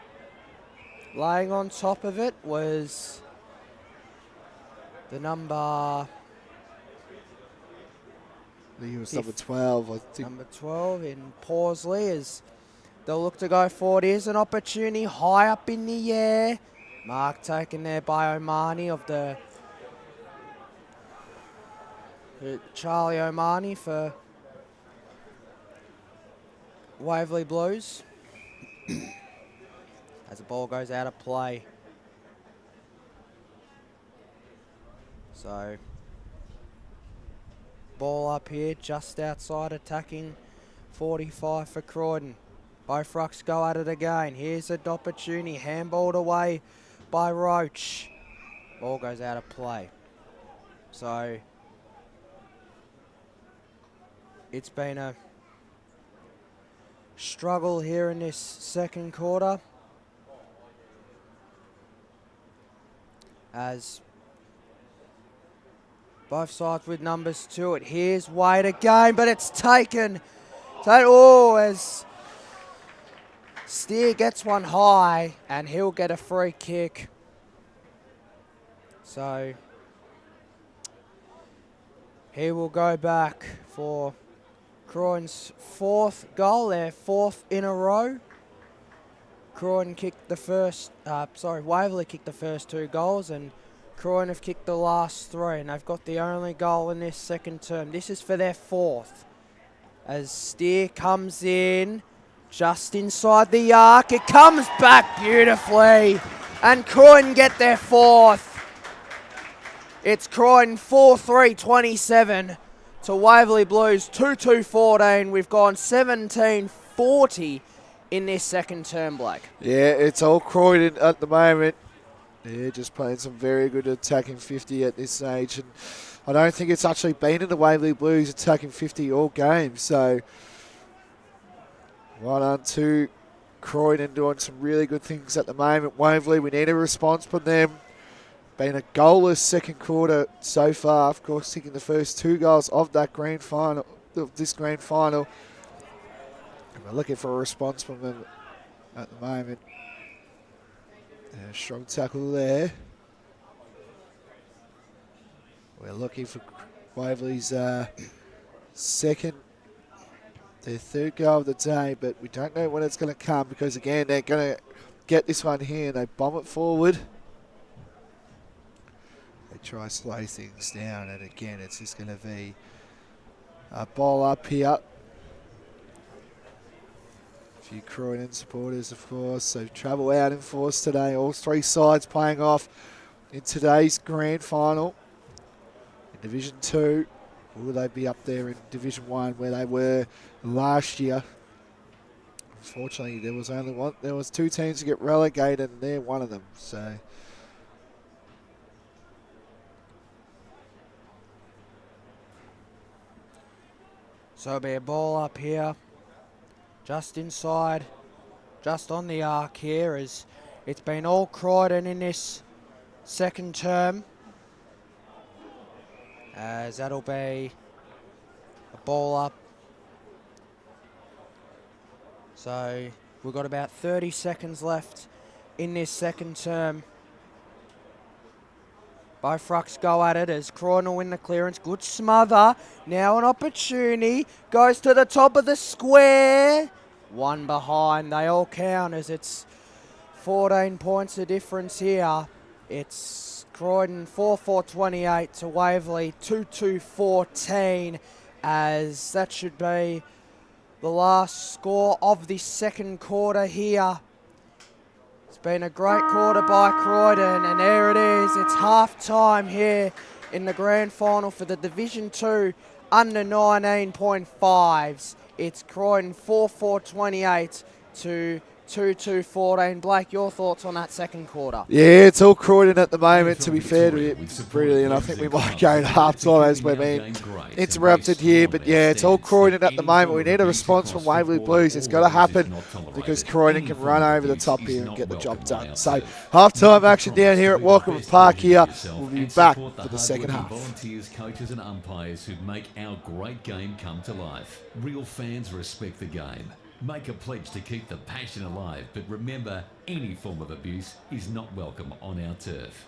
[SPEAKER 3] Laying on top of it was the number...
[SPEAKER 5] I think it was number 12. I think.
[SPEAKER 3] Number 12 in Pawsley as they'll look to go forward. Here's an opportunity high up in the air. Mark taken there by Omani of the... Charlie Omani for Waverley Blues. As the ball goes out of play. So, ball up here just outside attacking 45 for Croydon. Both rucks go at it again. Here's an opportunity. Handballed away by Roach. Ball goes out of play. So, it's been a struggle here in this second quarter. As both sides with numbers to it. Here's Wade again, but it's taken. As Steer gets one high, and he'll get a free kick. So he will go back for Croydon's fourth goal, their fourth in a row. Croydon kicked the first, Waverley kicked the first 2 goals and Croydon have kicked the last 3 and they've got the only goal in this second term. This is for their 4th. As Steer comes in just inside the arc, it comes back beautifully and Croydon get their 4th. It's Croydon 4-3-27 to Waverley Blues 2-2-14. We've gone 17-40 in this second term, Blake.
[SPEAKER 5] Yeah, it's all Croydon at the moment. Yeah, just playing some very good attacking 50 at this stage. And I don't think it's actually been in the Waverley Blues attacking 50 all game. So, 1 on 2 Croydon doing some really good things at the moment. Waverley, we need a response from them. Been a goalless second quarter so far. Of course, kicking the first 2 goals of that grand final, of this grand final. And we're looking for a response from them at the moment. And a strong tackle there. We're looking for Waverley's their 3rd goal of the day, but we don't know when it's going to come because, again, they're going to get this one here and they bomb it forward. They try to slow things down, and again, it's just going to be a ball up here. A few Croydon supporters, of course, so travel out in force today. All 3 sides playing off in today's grand final. In Division 2, will they be up there in Division 1 where they were last year? Unfortunately, there was only one. There was 2 teams to get relegated, and they're one of them. So
[SPEAKER 3] it'll be a ball up here, just inside, just on the arc here, as it's been all Croydon in this second term. As that'll be a ball up. So we've got about 30 seconds left in this second term. Both rucks go at it as Croydon will win the clearance. Good smother. Now an opportunity. Goes to the top of the square. 1 behind. They all count as it's 14 points of difference here. It's Croydon 4-4-28 to Waverley 2-2-14, as that should be the last score of the second quarter here. It's been a great quarter by Croydon, and there it is. It's half time here in the grand final for the Division 2 under 19.5s. It's Croydon 4-4-28 to 2-2-14. Blake, your thoughts on that second quarter?
[SPEAKER 5] yeah, it's all Croydon at the moment, to be fair to it. Brilliant. I think we might go to half-time as we're being interrupted here. But yeah, it's all Croydon at the moment. We need a response from Waverley Blues. It's got to happen because Croydon can run over the top here and get the job done. So half-time action down here at Walker Park here. We'll be back for the second half.
[SPEAKER 6] Volunteers, coaches and umpires who make our great game come to life. Real fans respect the game. Make a pledge to keep the passion alive, but remember, any form of abuse is not welcome on our turf.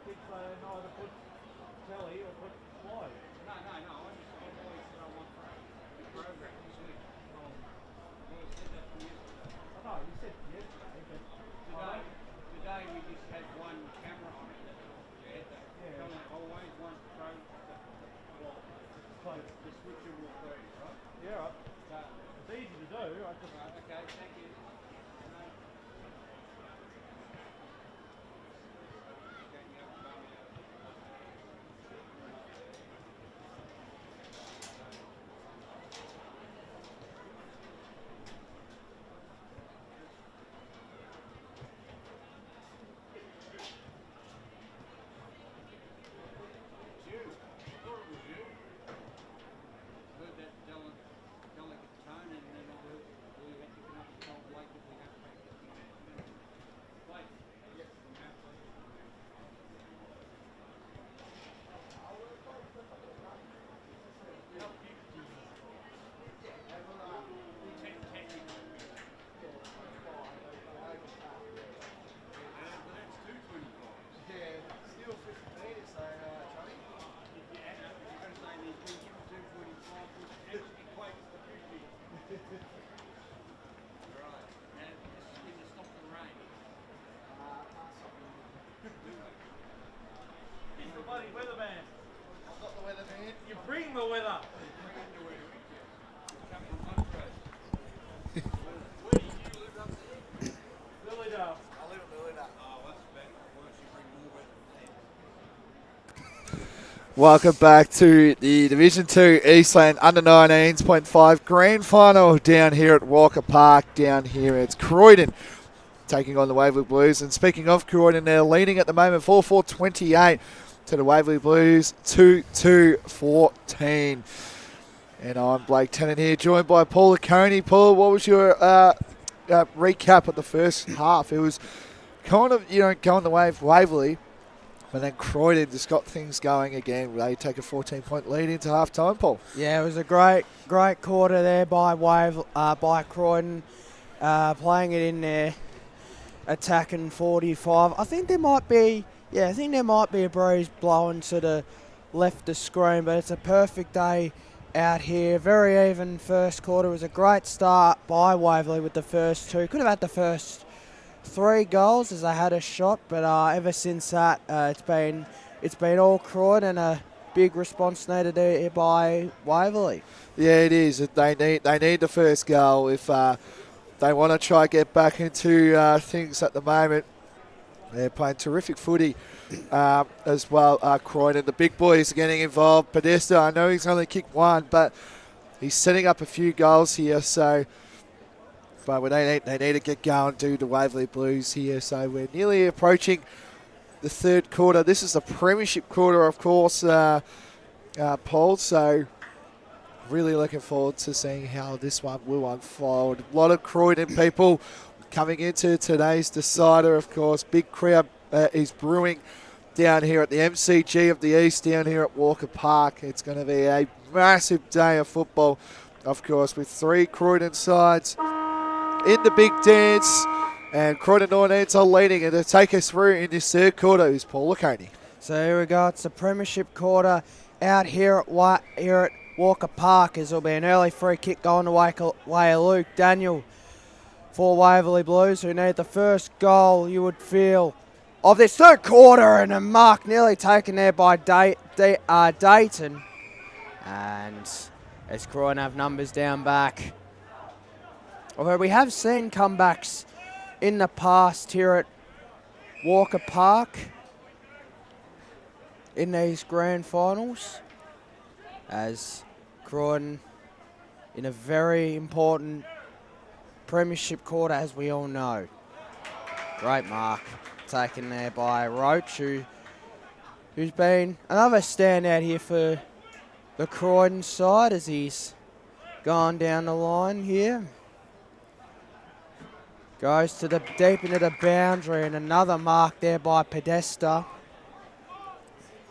[SPEAKER 1] kids they either put telly or put live.
[SPEAKER 7] No. I've always said I want the program to switch. You said that from yesterday.
[SPEAKER 1] I know, you said yesterday, but
[SPEAKER 7] Today we just had one camera on it. That's all.
[SPEAKER 1] Yeah.
[SPEAKER 7] I always want the switchable thing, right?
[SPEAKER 1] yeah, right.
[SPEAKER 7] So,
[SPEAKER 1] It's easy to do. I just
[SPEAKER 7] right, okay, thank you. Heard that Dylan at the tone, and then I heard we had to come up and tell Blake that we had to make 50 minutes. Blake? Yes.
[SPEAKER 1] He's the bloody weatherman. You bring the weather. Lilydale.
[SPEAKER 5] Welcome back to the Division 2 Eastland Under 19s.5 Grand Final down here at Walker Park. Down here it's Croydon taking on the Waverley Blues. And speaking of Croydon, they're leading at the moment 4-4-28 to the Waverley Blues 2-2-14. And I'm Blake Tennant here, joined by Paul Coney. Paul, what was your recap of the first half? It was kind of, going the way of Waverley. But then Croydon just got things going again. They take a 14-point lead into half-time, Paul.
[SPEAKER 3] Yeah, it was a great quarter there by Croydon, playing it in there, attacking 45. I think there might be a breeze blowing to the left of screen, but it's a perfect day out here. Very even first quarter. It was a great start by Waverley with the first two. Could have had the first 3 goals as they had a shot, but ever since that, it's been all Croydon, and a big response needed here by Waverley.
[SPEAKER 5] Yeah, it is. They need the first goal if they want to try get back into things at the moment. They're playing terrific footy as well. Croydon, the big boys are getting involved. Podesta, I know he's only kicked 1, but he's setting up a few goals here, so. But they need to get going, do the Waverley Blues here. So we're nearly approaching the third quarter. This is the premiership quarter, of course, Paul. So really looking forward to seeing how this one will unfold. A lot of Croydon people coming into today's decider, of course. Big crowd is brewing down here at the MCG of the East, down here at Walker Park. It's going to be a massive day of football, of course, with 3 Croydon sides in the big dance, and Croydon 19s are leading, and to take us through in this third quarter is Paul Coney.
[SPEAKER 3] So here we go. It's the premiership quarter out here at Walker Park, as there'll be an early free kick going the way of Luke Daniel for Waverley Blues, who need the first goal, you would feel, of this third quarter, and a mark nearly taken there by Dayton. And as Croydon have numbers down back. Although we have seen comebacks in the past here at Walker Park in these grand finals, as Croydon in a very important premiership quarter, as we all know. Great mark taken there by Roach, who's been another standout here for the Croydon side as he's gone down the line here. Goes to the deep into the boundary, and another mark there by Podesta,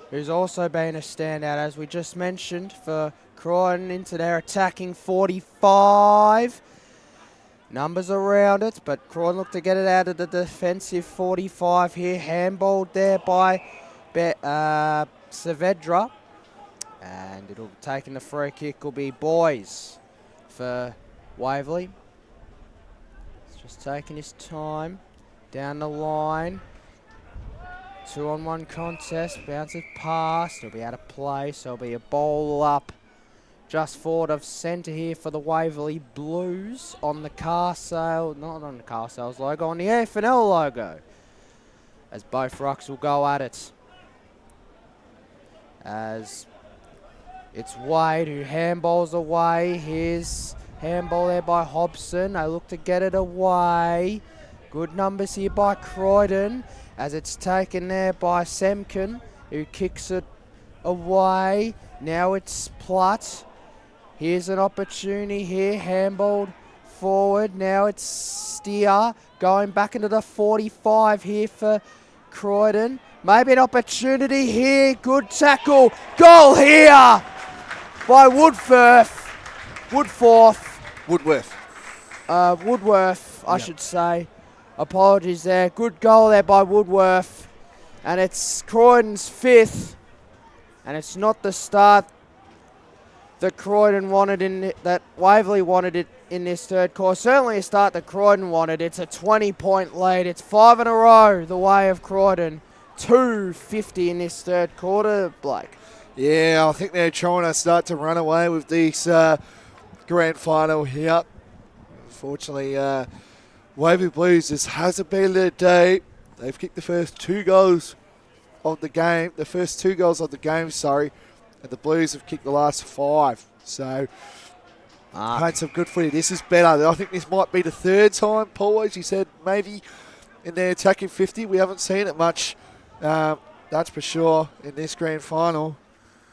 [SPEAKER 3] who's also been a standout, as we just mentioned, for Croydon into their attacking 45. Numbers around it, but Croydon look to get it out of the defensive 45 here. Handballed there by Saavedra. And it'll taking the free kick will be Boys for Waverley. He's just taking his time down the line. 2-on-1 contest, bounces past, it'll be out of play, so it'll be a bowl up just forward of centre here for the Waverley Blues on the car sale, not on the car sales logo, on the AFNL logo, as both rucks will go at it. As it's Wade who handballs away, here's handball there by Hobson, they look to get it away. Good numbers here by Croydon, as it's taken there by Semken, who kicks it away. Now it's Plutt. Here's an opportunity here, handballed forward. Now it's Steer going back into the 45 here for Croydon. Maybe an opportunity here. Good tackle. Goal here by Woodworth, I should say. Apologies there. Good goal there by Woodworth. And it's Croydon's 5th. And it's not the start that Croydon wanted that Waverley wanted it in this third quarter. Certainly a start that Croydon wanted. It's a 20-point lead. It's 5 in a row the way of Croydon. 2:50 in this third quarter, Blake.
[SPEAKER 5] Yeah, I think they're trying to start to run away with this grand final here. Unfortunately, Waverley Blues, this hasn't been their day. They've kicked the first 2 goals of the game. And the Blues have kicked the last 5. So, played some good footy. This is better. I think this might be the 3rd time, Paul, as you said, maybe in their attacking 50. We haven't seen it much, that's for sure, in this grand final.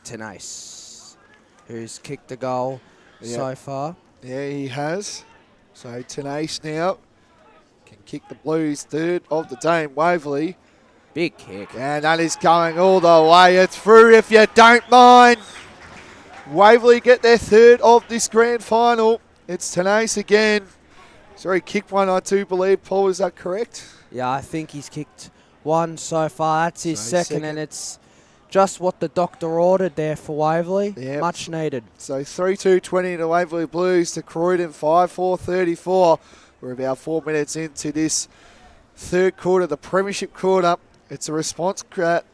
[SPEAKER 3] Tenace, who's kicked the goal so far.
[SPEAKER 5] Yeah, he has. So, Tenace now can kick the Blues 3rd of the day in Waverley.
[SPEAKER 3] Big kick.
[SPEAKER 5] And that is going all the way. It's through if you don't mind. Waverley get their 3rd of this grand final. It's Tenace again. Sorry, kicked one, I do believe. Paul, is that correct?
[SPEAKER 3] Yeah, I think he's kicked one so far. That's his second, and it's just what the doctor ordered there for Waverley.
[SPEAKER 5] Yep.
[SPEAKER 3] Much needed.
[SPEAKER 5] So 3-2-20 to Waverley Blues to Croydon 5-4-34. We're about 4 minutes into this third quarter, the premiership quarter. It's a response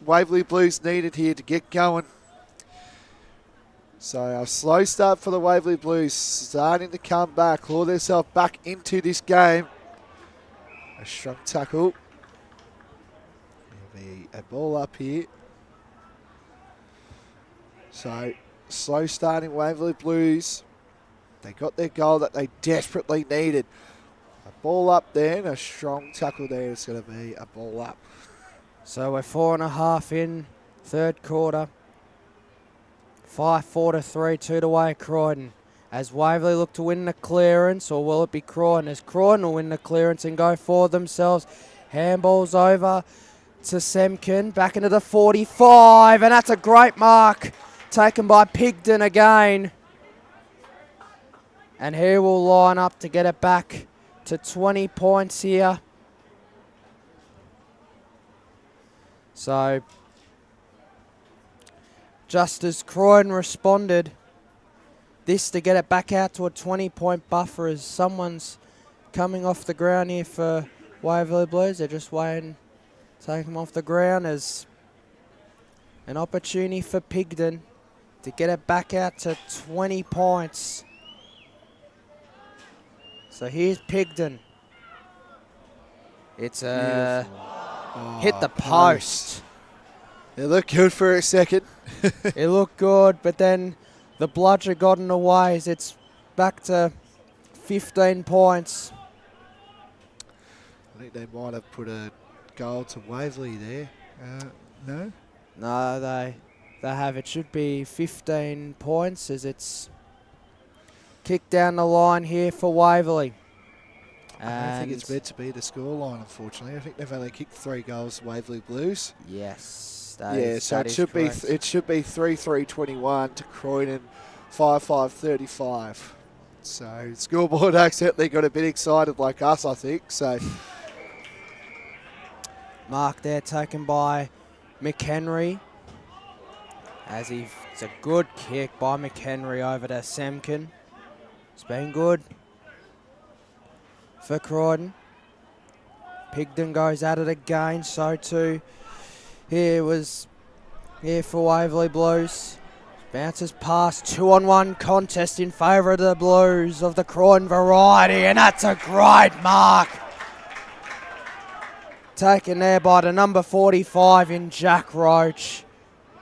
[SPEAKER 5] Waverley Blues needed here to get going. So a slow start for the Waverley Blues, starting to come back, claw themselves back into this game. A strong tackle. There'll be a ball up here. So slow starting Waverley Blues. They got their goal that they desperately needed. A ball up there and a strong tackle there. It's going to be a ball up.
[SPEAKER 3] So we're 4.5 in, third quarter. 5-4-3, 2 away Croydon. As Waverley look to win the clearance, or will it be Croydon? As Croydon will win the clearance and go for themselves. Handballs over to Semken, back into the 45, and that's a great mark taken by Pigden again. And he will line up to get it back to 20 points here. So, just as Croydon responded, this to get it back out to a 20-point buffer as someone's coming off the ground here for Waverley Blues. They're just waiting to take him off the ground as an opportunity for Pigden to get it back out to 20 points. So here's Pigden. It's a hit the post.
[SPEAKER 5] It looked good for a second.
[SPEAKER 3] It looked good, but then the bludger got in the way as it's back to 15 points.
[SPEAKER 5] I think they might have put a goal to Waverley there. No?
[SPEAKER 3] No, they have. It should be 15 points as it's kicked down the line here for Waverley.
[SPEAKER 5] I don't think it's meant to be the scoreline, unfortunately. I think they've only kicked 3 goals, Waverley Blues.
[SPEAKER 3] Yes.
[SPEAKER 5] So it should be 3-3-21 to Croydon, 5-5-35. So scoreboard accidentally got a bit excited like us, I think. So
[SPEAKER 3] mark there taken by McHenry. It's a good kick by McHenry over to Semkin. It's been good for Croydon. Pigden goes at it again, so too here for Waverley Blues. Bounces past, 2-on-1 contest in favour of the Blues of the Croydon variety, and that's a great mark. Taken there by the number 45 in Jack Roach,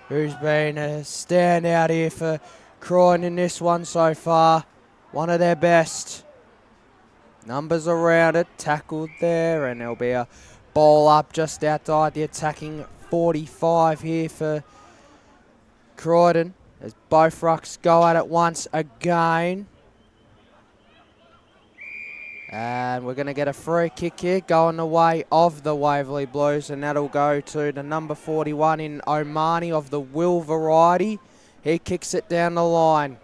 [SPEAKER 3] who's been a standout here for Croydon in this one so far. One of their best. Numbers around it, tackled there, and there'll be a ball up just outside the attacking 45 here for Croydon, as both rucks go at it once again. And we're going to get a free kick here going the way of the Waverley Blues, and that'll go to the number 41 in Omani of the Will variety. He kicks it down the line.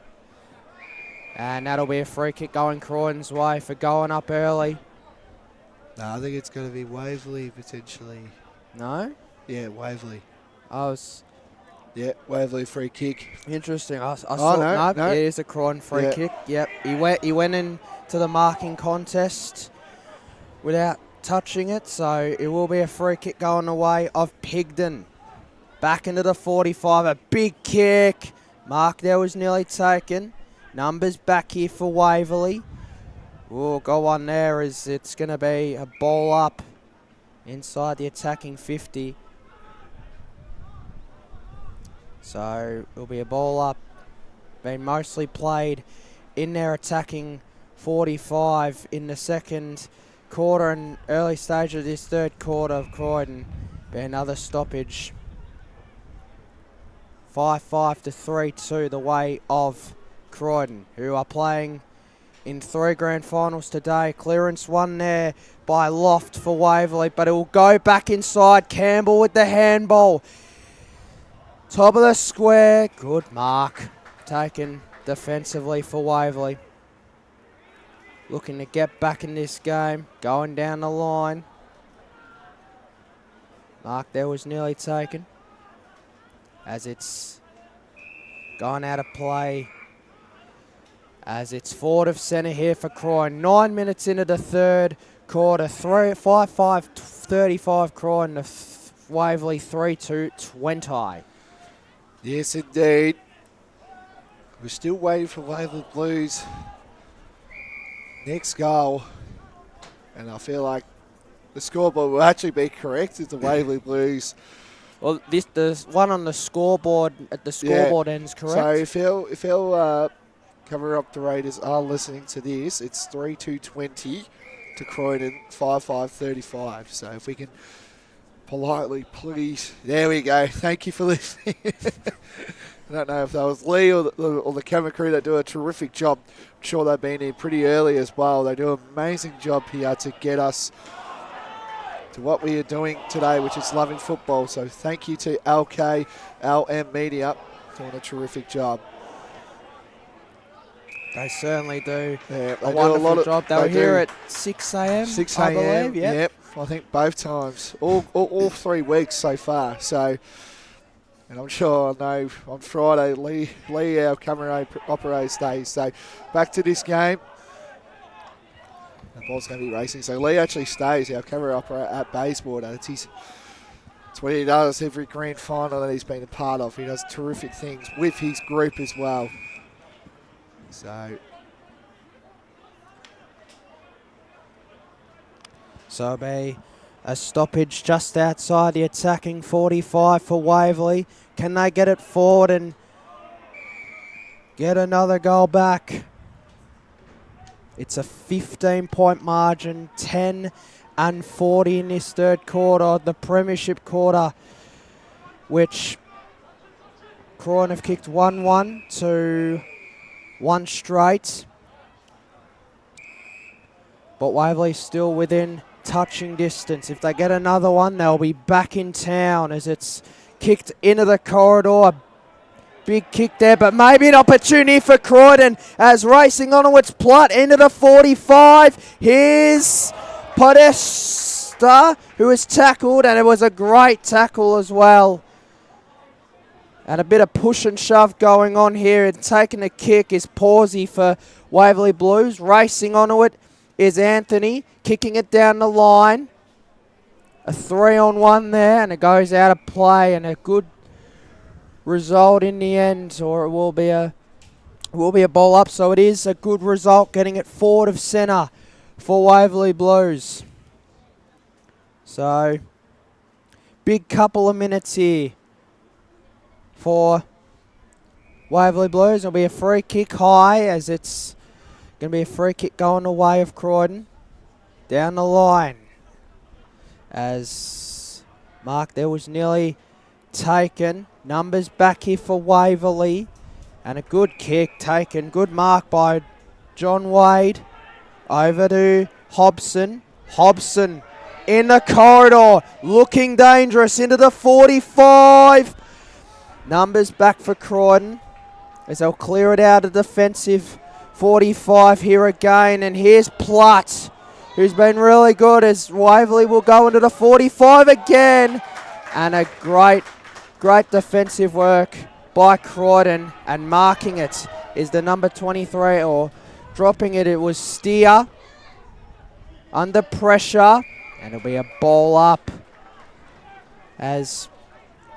[SPEAKER 3] And that'll be a free kick going Croydon's way for going up early.
[SPEAKER 5] No, I think it's going to be Waverley potentially.
[SPEAKER 3] No?
[SPEAKER 5] Yeah, Waverley.
[SPEAKER 3] Yeah,
[SPEAKER 5] Waverley free kick.
[SPEAKER 3] interesting. I saw
[SPEAKER 5] no.
[SPEAKER 3] It is a Croydon free kick. Yep, he went into the marking contest without touching it, so it will be a free kick going the way of Pigden. Back into the 45, a big kick. Mark there was nearly taken. Numbers back here for Waverley. Oh, go on there as it's going to be a ball up inside the attacking 50. So it'll be a ball up. Been mostly played in their attacking 45 in the second quarter and early stage of this third quarter of Croydon. Be another stoppage. 5-5 to 3-2 the way of Croydon, who are playing in 3 grand finals today. Clearance one there by Loft for Waverley, but it will go back inside. Campbell with the handball. Top of the square. Good mark. Taken defensively for Waverley. Looking to get back in this game. Going down the line. Mark there was nearly taken. As it's gone out of play. As it's forward of centre here for Croydon. 9 minutes into the third quarter. 5-5-35 Croydon to Waverley 3-2-20.
[SPEAKER 5] Yes, indeed. We're still waiting for Waverley Blues. Next goal. And I feel like the scoreboard will actually be correct. It's the Waverley Blues.
[SPEAKER 3] Well, the one on the scoreboard at the scoreboard ends correct.
[SPEAKER 5] So if our cover up the Raiders are listening to this, it's 3-2-20 to Croydon 5-5-35. So if we can politely, please. There we go. Thank you for listening. I don't know if that was Lee or the camera crew that do a terrific job. I'm sure they've been here pretty early as well. They do an amazing job here to get us to what we are doing today, which is loving football. So thank you to LK, LM Media, doing a terrific job.
[SPEAKER 3] They certainly do.
[SPEAKER 5] Yeah,
[SPEAKER 3] a wonderful job. They were here at 6 a.m.
[SPEAKER 5] 6
[SPEAKER 3] I
[SPEAKER 5] a.m.
[SPEAKER 3] believe. Yep.
[SPEAKER 5] I think both times, all 3 weeks so far. So, and I'm sure I know on Friday, Lee our camera operator stays. So, back to this game. The ball's going to be racing. So Lee actually stays, our camera operator at baseboard. And it's what he does every grand final that he's been a part of. He does terrific things with his group as well. So
[SPEAKER 3] it'll be a stoppage just outside the attacking 45 for Waverley. Can they get it forward and get another goal back? It's a 15-point margin, 10-40 in this third quarter, the premiership quarter, which Croydon have kicked 1-1 to 1 straight. But Waverley's still within touching distance. If they get another one, they'll be back in town as it's kicked into the corridor. Big kick there, but maybe an opportunity for Croydon as racing onto its plot into the 45. Here's Podesta, who was tackled, and it was a great tackle as well. And a bit of push and shove going on here. And taking the kick is Pawsey for Waverley Blues. Racing onto it is Anthony. Kicking it down the line. A 3-on-1 there, and it goes out of play, and a good result in the end, or it will be a ball up. So it is a good result, getting it forward of centre for Waverley Blues. So big couple of minutes here for Waverley Blues. It'll be a free kick high, as it's going to be a free kick going the way of Croydon. Down the line. As Mark there was nearly taken. Numbers back here for Waverley. And a good kick taken. Good mark by John Wade. Over to Hobson. Hobson in the corridor. Looking dangerous into the 45. Numbers back for Croydon as they'll clear it out of defensive 45 here again. And here's Platt, who's been really good, as Waverley will go into the 45 again. And a great defensive work by Croydon, and marking it is the number 23, or dropping it was Steer. Under pressure, and it'll be a ball up. As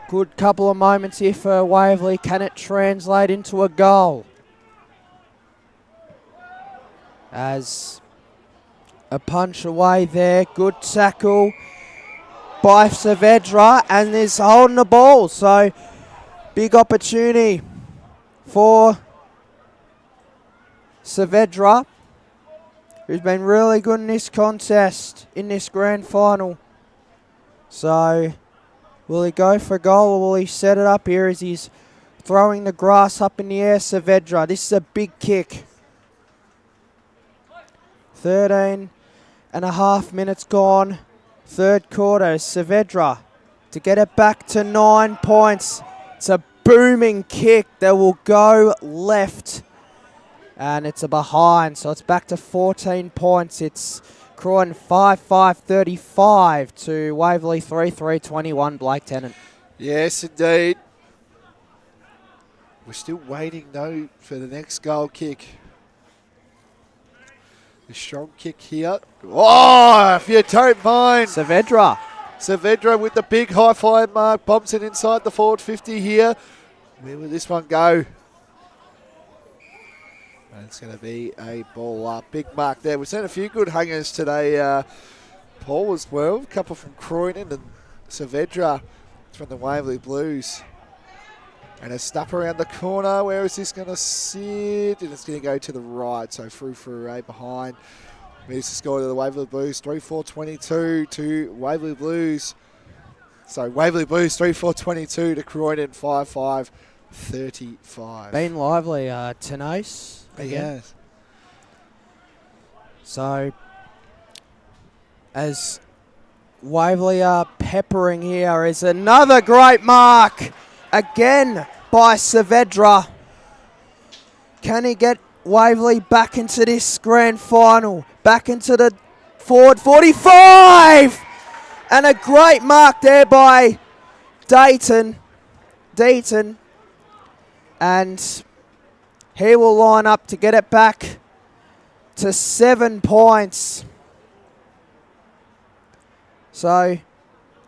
[SPEAKER 3] good couple of moments here for Waverley. Can it translate into a goal? As a punch away there. Good tackle by Saavedra, and is holding the ball. So big opportunity for Saavedra, who's been really good in this contest, in this grand final. So will he go for a goal, or will he set it up here as he's throwing the grass up in the air? Saavedra, this is a big kick. 13.5 minutes gone. Third quarter. Saavedra to get it back to 9 points. It's a booming kick that will go left. And it's a behind, so it's back to 14 points. It's Croydon 5-5-35 to Waverley 3-3-21. Blake Tennant.
[SPEAKER 5] Yes, indeed. We're still waiting, though, for the next goal kick. A strong kick here. Oh, if you don't mind. Saavedra with the big high-flying mark. Bumps it inside the forward 50 here. Where will this one go? And it's going to be a ball up. Big mark there. We've seen a few good hangers today, Paul, as well. A couple from Croydon, and Saavedra from the Waverley Blues. And a snap around the corner. Where is this going to sit? And it's going to go to the right. So through for a behind. Moves the score to the Waverley Blues. 3-4-22 to Waverley Blues. So Waverley Blues 3-4-22 to Croydon 5-5-35.
[SPEAKER 3] Been lively, Tenace.
[SPEAKER 5] Yes.
[SPEAKER 3] So as Waverley are peppering here is another great mark. Again by Saavedra. Can he get Waverley back into this grand final? Back into the forward 45! And a great mark there by Deaton. And he will line up to get it back to 7 points. So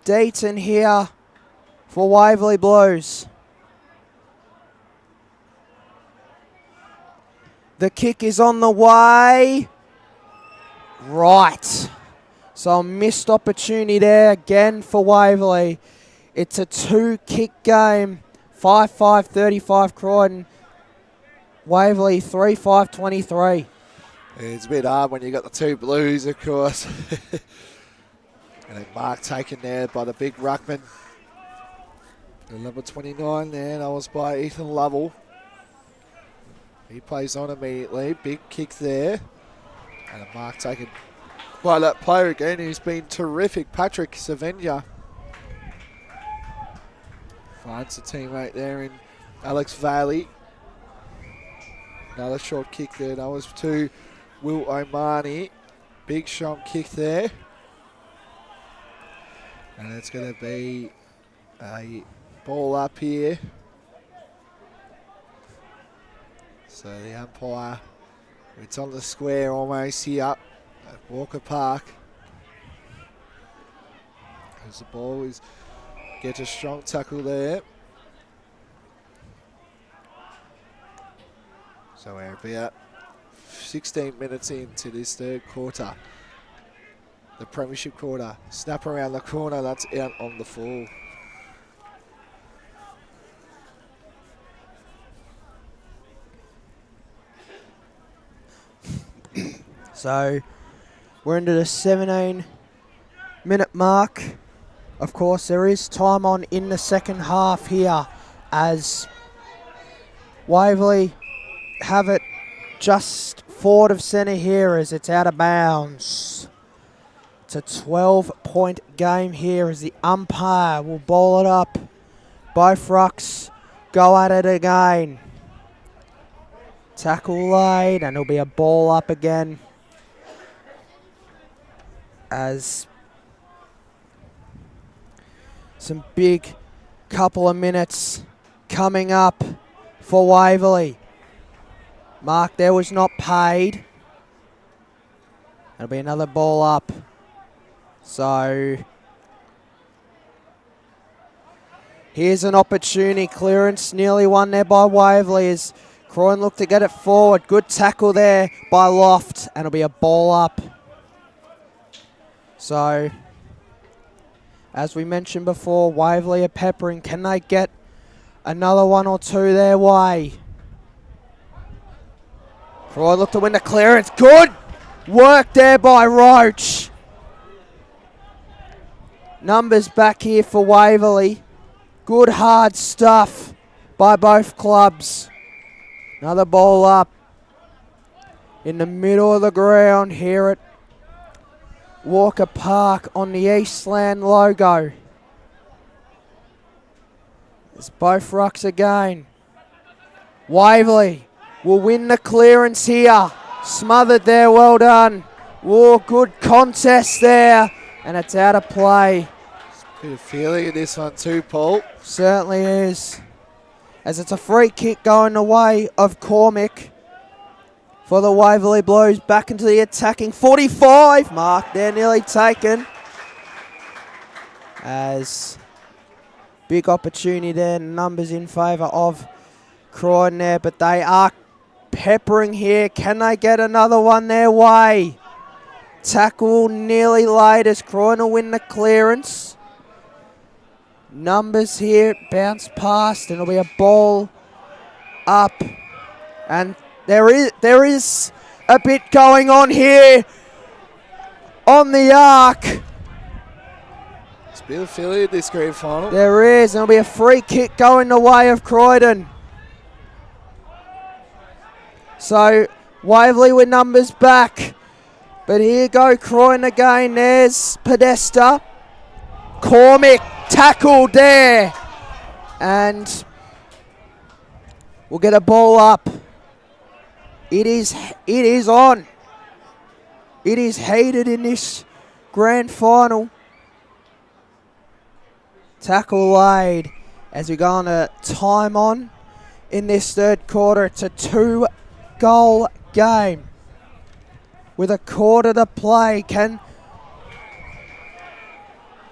[SPEAKER 3] Deaton here for Waverley Blues. The kick is on the way. Right. So a missed opportunity there again for Waverley. It's a 2-kick game. 5-5-35 Croydon. Waverley 3-5-23.
[SPEAKER 5] It's a bit hard when you got the two Blues, of course. And a mark taken there by the big ruckman. The number 29 there, that was by Ethan Lovell. He plays on immediately. Big kick there. And a mark taken by that player again who's been terrific, Patrick Saavedra. Finds a teammate there in Alex Valley. Another short kick there. That was to Will Omani. Big strong kick there. And it's going to be a ball up here. So the umpire, it's on the square almost here at Walker Park. As the ball is, gets a strong tackle there. So we're about 16 minutes into this third quarter. The premiership quarter. Snap around the corner, that's out on the full.
[SPEAKER 3] So we're into the 17-minute mark. Of course, there is time on in the second half here as Waverley have it just forward of centre here as it's out of bounds. It's a 12-point game here as the umpire will ball it up. Both rucks go at it again. Tackle laid and it'll be a ball up again as some big couple of minutes coming up for Waverley. Mark there was not paid. It'll be another ball up. So here's an opportunity. Clearance nearly won there by Waverley as Croydon look to get it forward. Good tackle there by Loft and it'll be a ball up. So as we mentioned before, Waverley are peppering. Can they get another one or two their way? Croydon look to win the clearance. Good work there by Roach. Numbers back here for Waverley. Good hard stuff by both clubs. Another ball up in the middle of the ground here at Walker Park on the Eastland logo. It's both rucks again. Waverley will win the clearance here. Smothered there, well done. Oh, good contest there. And it's out of play.
[SPEAKER 5] Bit of feeling in this one too, Paul.
[SPEAKER 3] Certainly is. As it's a free kick going the way of Cormick for the Waverley Blues. Back into the attacking 45 mark. They're nearly taken. As big opportunity there. Numbers in favour of Croydon there. But they are peppering here. Can they get another one their way? Tackle nearly laid as Croydon will win the clearance. Numbers here, bounce past, and it'll be a ball up. And there is a bit going on here on the arc.
[SPEAKER 5] It's a bit of feeling in this grand final.
[SPEAKER 3] There is, and it'll be a free kick going the way of Croydon. So Waverley with numbers back. But here go Croydon again. There's Podesta. Cormick tackled there. And we'll get a ball up. It is on. It is heated in this grand final. Tackle laid as we go on a time on in this third quarter. It's a 2-goal game. With a quarter to play, can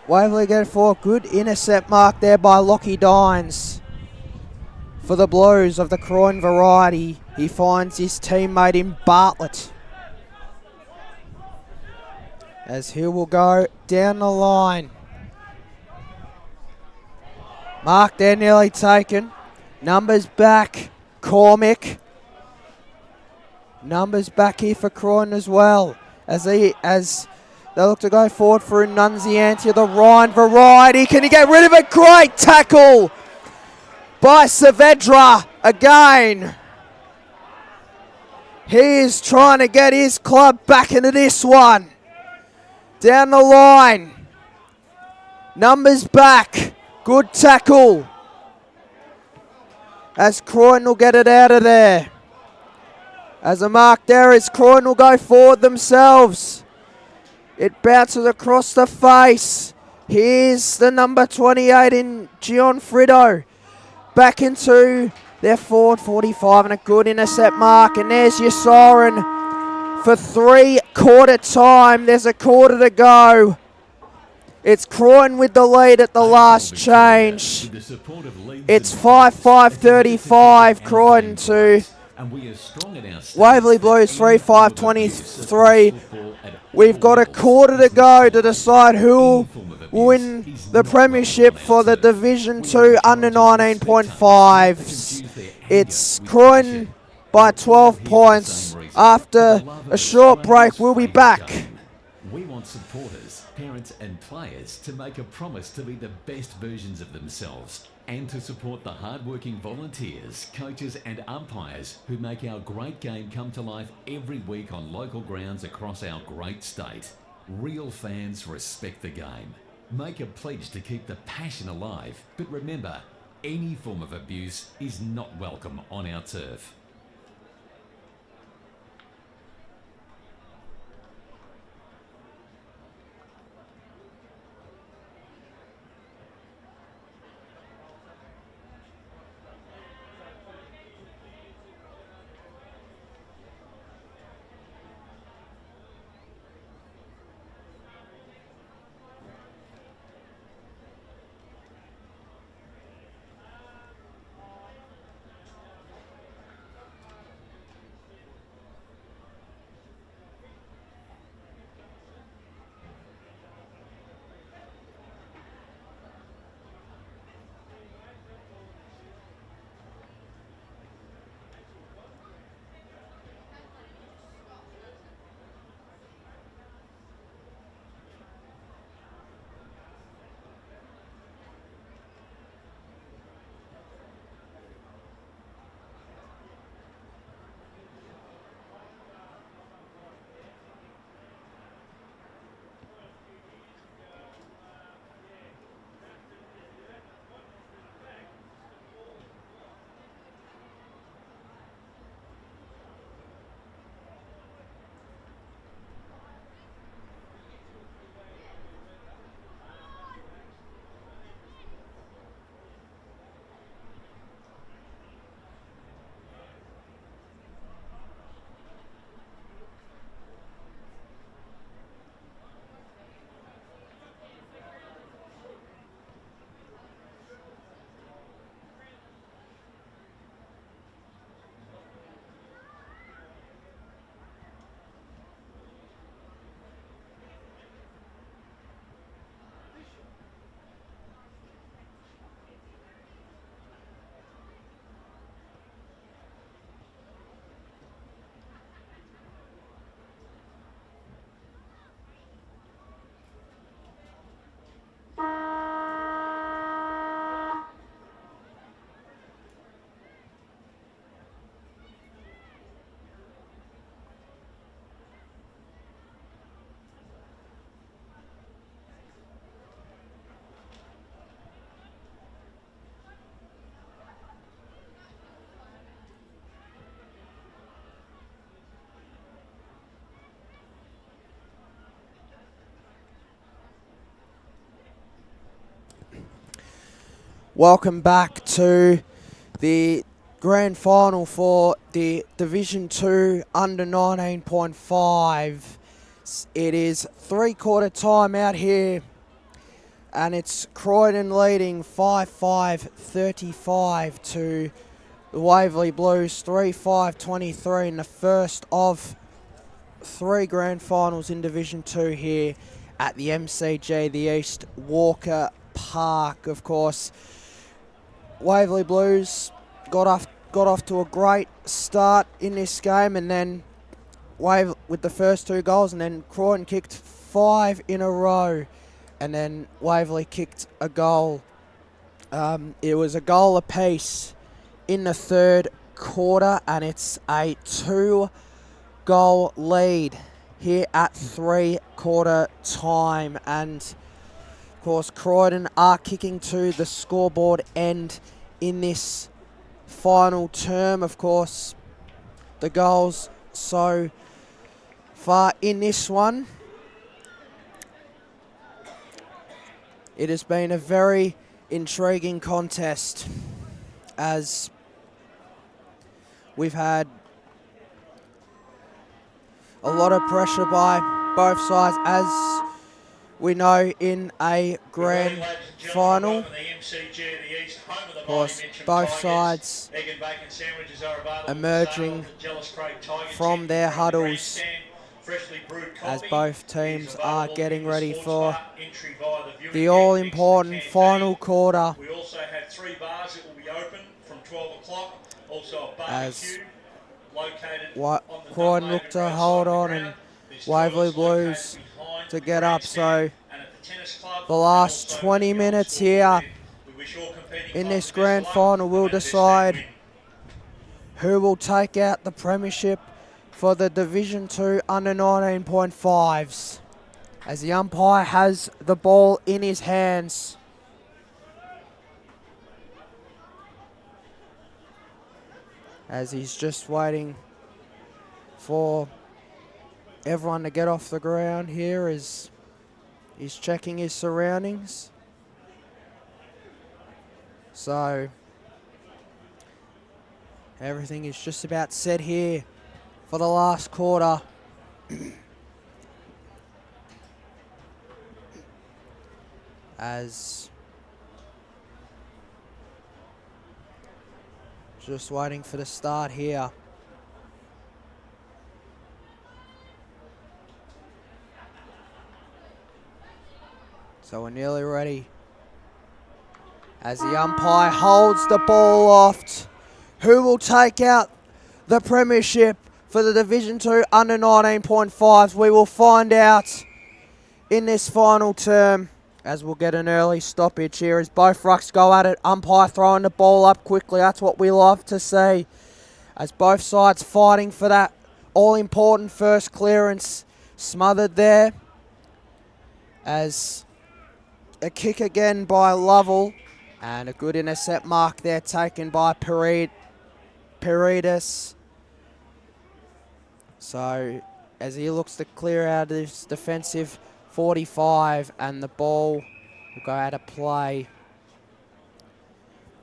[SPEAKER 3] Waverley get it for a good intercept mark there by Lockie Dines. For the Blues of the Croydon variety, he finds his teammate in Bartlett. As he will go down the line. Mark there nearly taken. Numbers back, Cormick. Numbers back here for Croydon as well. As they look to go forward for Nunzianti, the Ryan variety. Can he get rid of it? Great tackle by Saavedra again. He is trying to get his club back into this one. Down the line. Numbers back. Good tackle. As Croydon will get it out of there. As a mark there is Croydon will go forward themselves. It bounces across the face. Here's the number 28 in Gian Frido. Back into They're forward 45 and a good intercept mark. And there's your siren for 3/4 time. There's a quarter to go. It's Croydon with the lead at the last change. It's 5-5-35, Croydon 2. Waverley Blues 3-5-23. We've got a quarter to go to decide who will win the premiership for the Division 2 under 19.5s. It's Croydon by 12 points. After a short break, we'll be back.
[SPEAKER 6] We want supporters, parents and players to make a promise to be the best versions of themselves and to support the hard-working volunteers, coaches and umpires who make our great game come to life every week on local grounds across our great state. Real fans respect the game. Make a pledge to keep the passion alive, but remember, any form of abuse is not welcome on our turf.
[SPEAKER 3] Welcome back to the grand final for the Division 2 under 19.5. It is 3/4 time out here, and it's Croydon leading 5-5-35 to the Waverley Blues 3-5-23 in the first of 3 grand finals in Division 2 here at the MCG, the East Walker Park. Of course, Waverley Blues got off to a great start in this game, and then with the first 2 goals, and then Croydon kicked 5 in a row, and then Waverley kicked a goal. It was a goal apiece in the 3rd quarter, and it's a 2-goal lead here at 3/4 time. And of course, Croydon are kicking to the scoreboard end in this final term. Of course, the goals so far in this one, it has been a very intriguing contest, as we've had a lot of pressure by both sides, as we know in a grand final. Of course, both sides emerging from their huddles as both teams are getting ready for the all-important final quarter.
[SPEAKER 1] We also have 3 bars that will be open from 12 o'clock. Also a
[SPEAKER 3] As
[SPEAKER 1] barbecue located
[SPEAKER 3] Croydon look to hold on and Waverley Blues to get up. So the last 20 minutes here in this grand final will decide who will take out the premiership for the Division 2 under 19.5s. As the umpire has the ball in his hands. As he's just waiting for everyone to get off the ground here as he's checking his surroundings. So everything is just about set here for the last quarter. As just waiting for the start here. So we're nearly ready. As the umpire holds the ball aloft, who will take out the premiership for the Division 2 under 19.5s? We will find out in this final term, as we'll get an early stoppage here as both rucks go at it. Umpire throwing the ball up quickly. That's what we love to see. As both sides fighting for that all-important first clearance. Smothered there. As a kick again by Lovell. And a good intercept mark there taken by Paredes. So as he looks to clear out his defensive 45 and the ball will go out of play.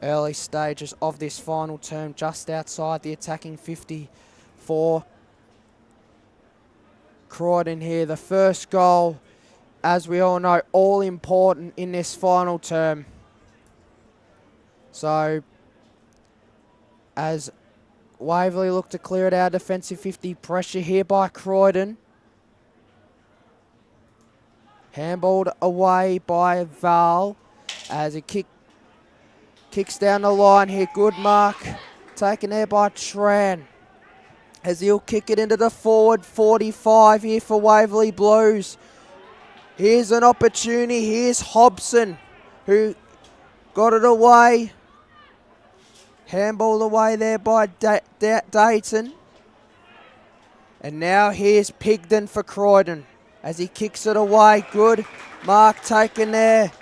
[SPEAKER 3] Early stages of this final term just outside the attacking 50 for Croydon here. The first goal, as we all know, all important in this final term. So as Waverley look to clear it out, defensive 50, pressure here by Croydon. Handballed away by Val as he kicks down the line here. Good mark taken there by Tran as he'll kick it into the forward 45 here for Waverley Blues. Here's an opportunity. Here's Hobson who got it away. Handballed away there by Dayton. And now here's Pigden for Croydon as he kicks it away. Good mark taken there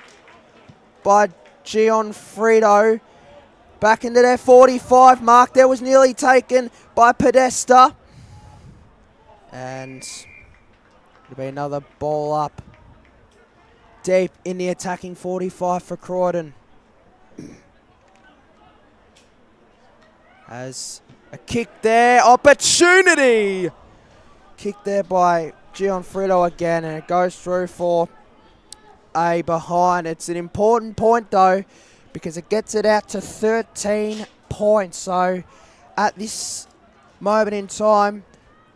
[SPEAKER 3] by Gianfrido. Back into their 45 mark. There was nearly taken by Podesta. And it'll be another ball up deep in the attacking 45 for Croydon. As a kick there, opportunity! Kick there by Gianfrido again, and it goes through for a behind. It's an important point though, because it gets it out to 13 points. So at this moment in time,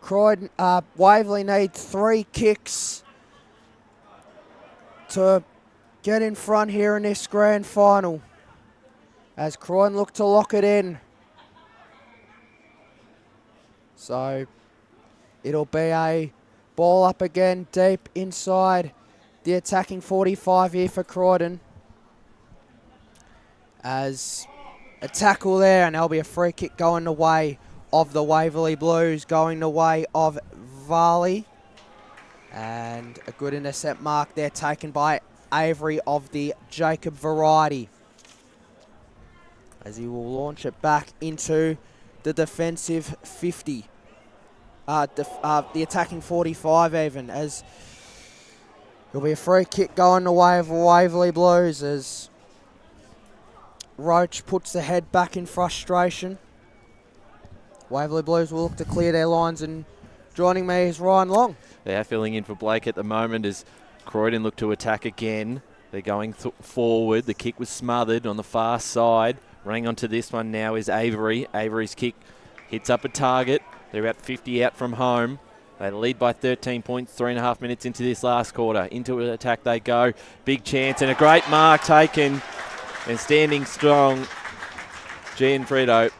[SPEAKER 3] Croydon, Waverley need 3 kicks to get in front here in this grand final. As Croydon look to lock it in. So it'll be a ball up again deep inside the attacking 45 here for Croydon. As a tackle there, and there'll be a free kick going the way of the Waverley Blues, going the way of Varley. And a good intercept mark there taken by Avery of the Jacob variety. As he will launch it back into the defensive 50. The attacking 45 even, as there'll be a free kick going the way of Waverley Blues as Roach puts the head back in frustration. Waverley Blues will look to clear their lines, and joining me is Ryan Long.
[SPEAKER 2] They're filling in for Blake at the moment as Croydon look to attack again. They're going forward. The kick was smothered on the far side. Running onto this one now is Avery. Avery's kick hits up a target. They're about 50 out from home. They lead by 13 points, 3.5 minutes into this last quarter. Into an attack they go. Big chance and a great mark taken. And standing strong, Gianfredo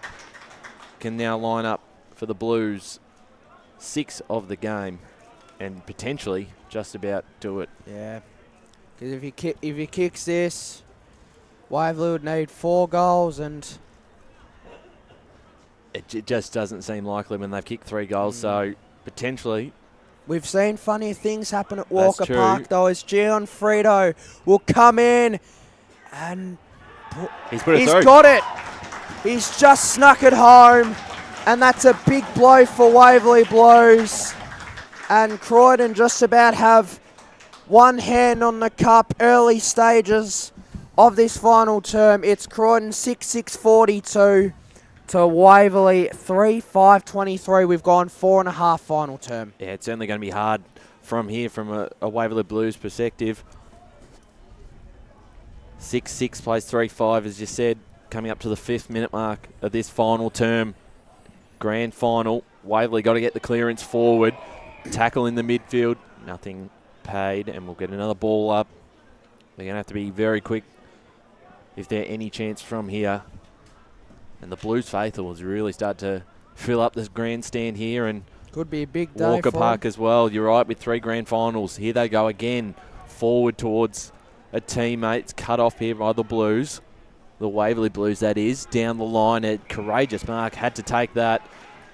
[SPEAKER 2] can now line up for the Blues 6 of the game and potentially just about do it.
[SPEAKER 3] Yeah, because if he kicks this, Waverley would need 4 goals, and
[SPEAKER 2] it just doesn't seem likely when they've kicked 3 goals. So potentially,
[SPEAKER 3] we've seen funnier things happen at Walker
[SPEAKER 2] true.
[SPEAKER 3] Park though, as Gianfredo will come in and
[SPEAKER 2] he's put it
[SPEAKER 3] he's
[SPEAKER 2] through.
[SPEAKER 3] got it. He's just snuck it home, and that's a big blow for Waverley Blues. And Croydon just about have one hand on the cup early stages of this final term. It's Croydon 6-6-42 to Waverley 3-5-23. We've gone 4.5 final term.
[SPEAKER 2] Yeah, it's certainly going to be hard from here from a Waverley Blues perspective. 6-6 plays 3-5, as you said, coming up to the 5th minute mark of this final term. Grand final. Waverley got to get the clearance forward. Tackle in the midfield. Nothing paid, and we'll get another ball up. They're going to have to be very quick if they're any chance from here. And the Blues faithfuls really start to fill up this grandstand here, and
[SPEAKER 3] could be a big day
[SPEAKER 2] Walker
[SPEAKER 3] for
[SPEAKER 2] Park
[SPEAKER 3] them.
[SPEAKER 2] as well. You're right, with 3 grand finals. Here they go again, forward towards a teammate. It's cut off here by the Blues. The Waverley Blues, that is. Down the line, a courageous mark. Had to take that,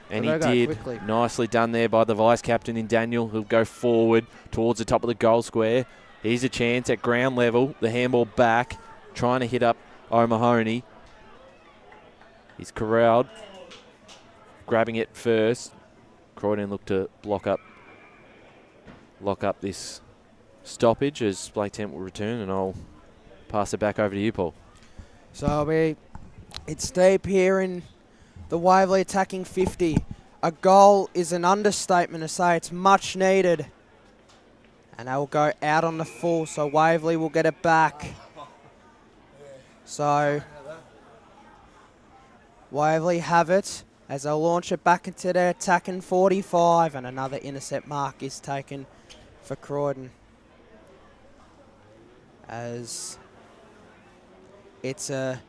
[SPEAKER 2] and he did.
[SPEAKER 3] Quickly.
[SPEAKER 2] Nicely done there by the vice-captain in Daniel, who'll go forward towards the top of the goal square. Here's a chance at ground level. The handball back, trying to hit up O'Mahony. He's corralled, grabbing it first. Croydon look to lock up this stoppage as Blake Tent will return, and I'll pass it back over to you, Paul.
[SPEAKER 3] So it's deep here in the Waverley attacking 50. A goal is an understatement to say it's much needed. And they will go out on the full, so Waverley will get it back. So Waverley have it as they'll launch it back into their attacking 45, and another intercept mark is taken for Croydon. As it's a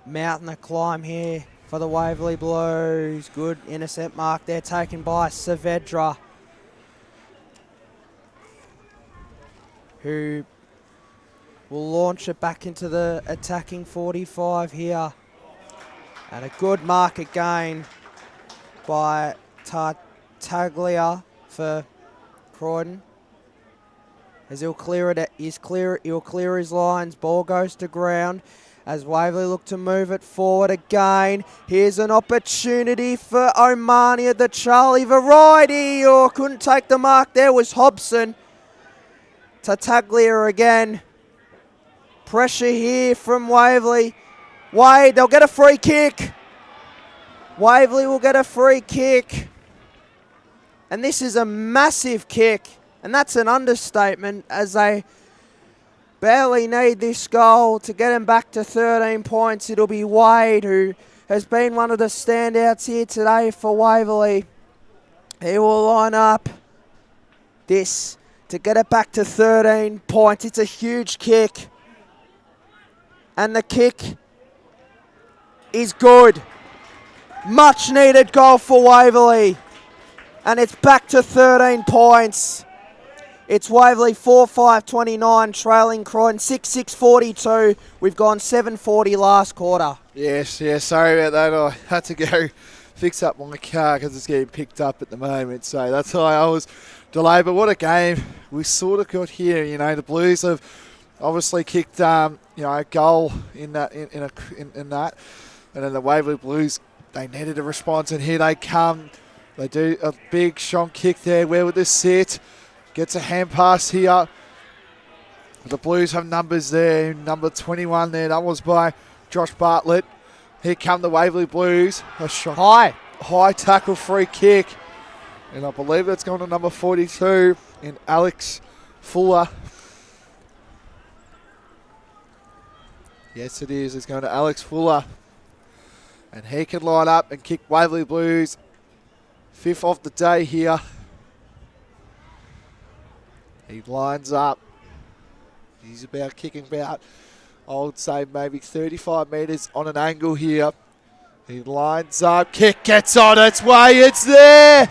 [SPEAKER 3] mountain to climb here for the Waverley Blues. Good intercept mark there taken by Saavedra, who will launch it back into the attacking 45 here. And a good mark again by Tartaglia for Croydon. As he'll clear it, he'll clear his lines. Ball goes to ground as Waverley look to move it forward again. Here's an opportunity for O'Mahony at the Charlie variety. Oh, couldn't take the mark there was Hobson. Tartaglia again. Pressure here from Waverley. Wade, they'll get a free kick. Waverley will get a free kick. And this is a massive kick. And that's an understatement, as they barely need this goal to get them back to 13 points. It'll be Wade, who has been one of the standouts here today for Waverley. He will line up this to get it back to 13 points. It's a huge kick. And the kick is good. Much needed goal for Waverley. And it's back to 13 points. It's Waverley 4-5-29, trailing Croydon 6-6-42. We've gone 7-40 last quarter.
[SPEAKER 5] Yes, sorry about that. I had to go fix up my car because it's getting picked up at the moment. So that's why I was delayed. But what a game we sort of got here. You know, the Blues have obviously kicked a goal in that. And then the Waverley Blues, they needed a response, and here they come. They do a big strong kick there. Where would this sit? Gets a hand pass here. The Blues have numbers there. Number 21 there. That was by Josh Bartlett. Here come the Waverley Blues. A shot.
[SPEAKER 3] High
[SPEAKER 5] Tackle, free kick. And I believe that's going to number 42 in Alex Fuller. Yes, it is. It's going to Alex Fuller. And he can line up and kick Waverley Blues. 5th of the day here. He lines up. He's about kicking about, I would say, maybe 35 metres on an angle here. He lines up. Kick gets on its way. It's there.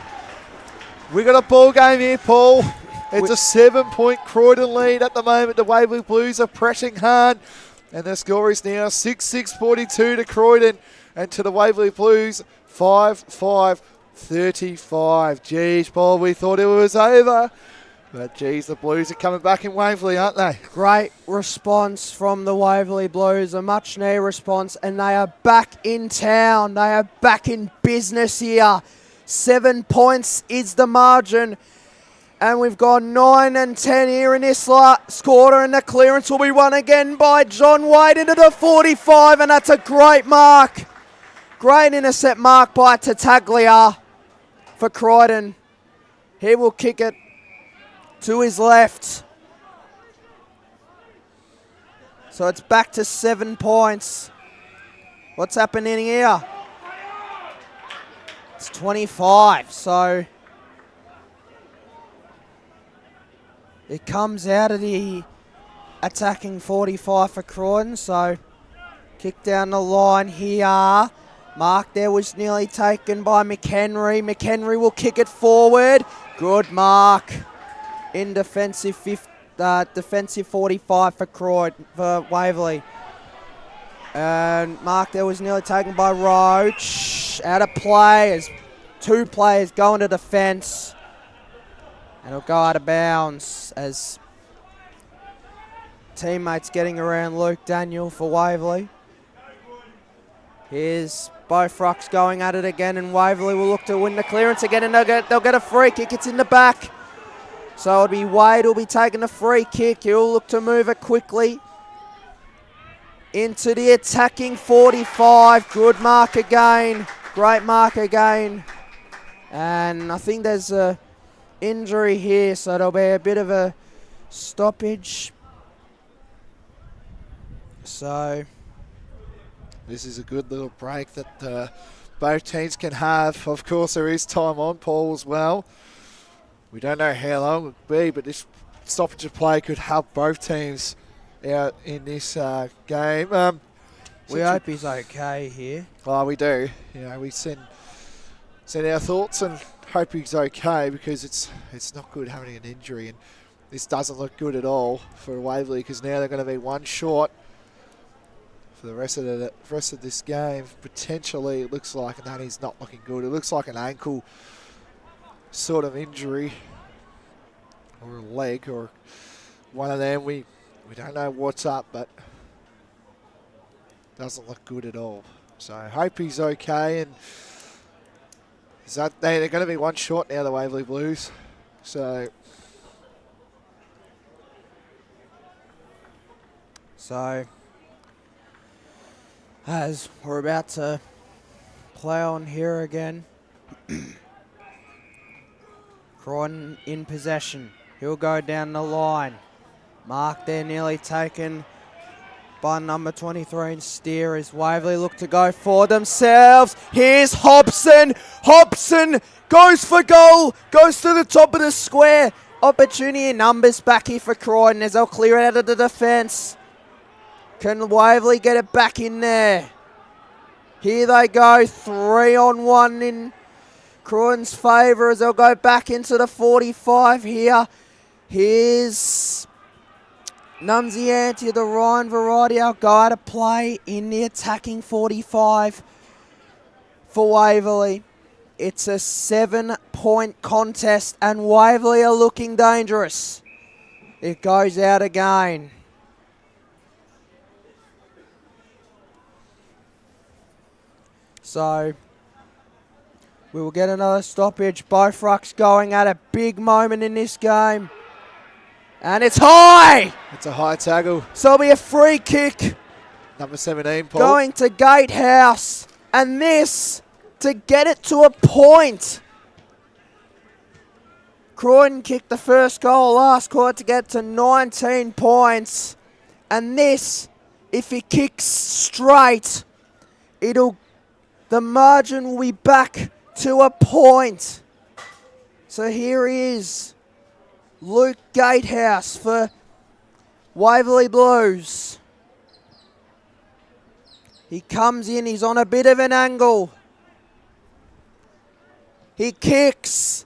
[SPEAKER 5] We got a ball game here, Paul. It's a 7-point Croydon lead at the moment. The Waverley Blues are pressing hard. And the score is now 6-6-42 to Croydon. And to the Waverley Blues, 5-5-35. Geez, Paul, we thought it was over. But, geez, the Blues are coming back in Waverley, aren't they?
[SPEAKER 3] Great response from the Waverley Blues, a much-needed response, and they are back in town. They are back in business here. 7 points is the margin. And we've got 9 and 10 here in this last quarter, and the clearance will be won again by John Wade into the 45, and that's a great mark. Great intercept mark by Tataglia for Croydon. He will kick it to his left. So it's back to 7 points. What's happening here? It's 25, so it comes out of the attacking 45 for Croydon, so kick down the line here. Mark there was nearly taken by McHenry. McHenry will kick it forward. Good mark. In defensive 45 for Croydon, for Waverley. And Mark there was nearly taken by Roach. Out of play as 2 players go into defence. And it'll go out of bounds as teammates getting around Luke Daniel for Waverley. Here's both rucks going at it again, and Waverley will look to win the clearance again, and they'll get a free kick. It's in the back. So it'll be Wade who'll be taking a free kick. He'll look to move it quickly into the attacking 45. Good mark again. Great mark again. And I think there's a injury here, so there'll be a bit of a stoppage. So
[SPEAKER 5] this is a good little break that both teams can have. Of course, there is time on, Paul, as well. We don't know how long it will be, but this stoppage of play could help both teams out in this game.
[SPEAKER 3] We hope he's okay here.
[SPEAKER 5] Well, we do. You know, we send our thoughts and hope he's okay, because it's not good having an injury, and this doesn't look good at all for Waverley, because now they're going to be one short for the rest of this game. Potentially, it looks like, and that is not looking good. It looks like an ankle sort of injury, or a leg, or one of them. We don't know what's up, but doesn't look good at all. So I hope he's okay. And they're going to be one short now, the Waverley Blues. So
[SPEAKER 3] as we're about to play on here again. Croydon in possession. He'll go down the line. Mark there nearly taken by number 23 and Steer as Waverley look to go for themselves. Here's Hobson. Hobson goes for goal. Goes to the top of the square. Opportunity in numbers back here for Croydon as they'll clear it out of the defence. Can Waverley get it back in there? Here they go. 3-on-1 in Croydon's favour as they'll go back into the 45 here. Here's Nunzianti, the Ryan variety. I'll go out of play in the attacking 45 for Waverley. It's a 7-point contest and Waverley are looking dangerous. It goes out again. So we will get another stoppage. Both rucks going at a big moment in this game. And it's high!
[SPEAKER 5] It's a high tackle.
[SPEAKER 3] So it'll be a free kick.
[SPEAKER 5] Number 17, Paul.
[SPEAKER 3] Going to Gatehouse. And this to get it to a point. Croydon kicked the first goal last quarter to get to 19 points. And this, if he kicks straight, the margin will be back to a point. So here he is, Luke Gatehouse for Waverley Blues. He comes in, he's on a bit of an angle. He kicks.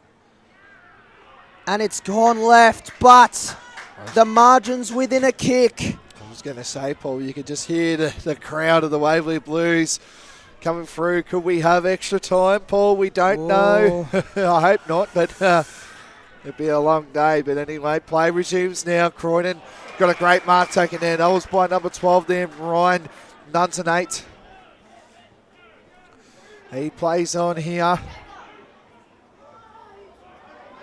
[SPEAKER 3] And it's gone left, but the margin's within a kick.
[SPEAKER 5] I was going to say, Paul, you could just hear the crowd of the Waverley Blues coming through. Could we have extra time, Paul? We don't know. I hope not, but it'd be a long day. But anyway, play resumes now. Croydon got a great mark taken there. That was by number 12 there, Ryan Nuntonate. He plays on here.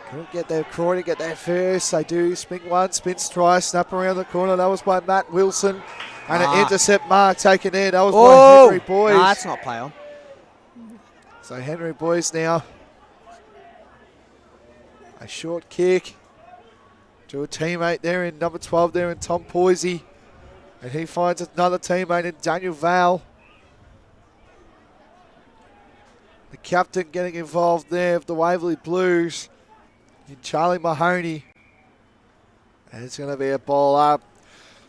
[SPEAKER 5] Couldn't get there, Croydon get there first. They do spin one, spins twice, snap around the corner. That was by Matt Wilson. And an intercept mark taken in. That was by Henry Boys.
[SPEAKER 3] Nah, that's not play on.
[SPEAKER 5] So Henry Boys now. A short kick to a teammate there in number 12 there in Tom Poisey. And he finds another teammate in Daniel Val. The captain getting involved there of the Waverley Blues. Charlie Mahoney. And it's going to be a ball up.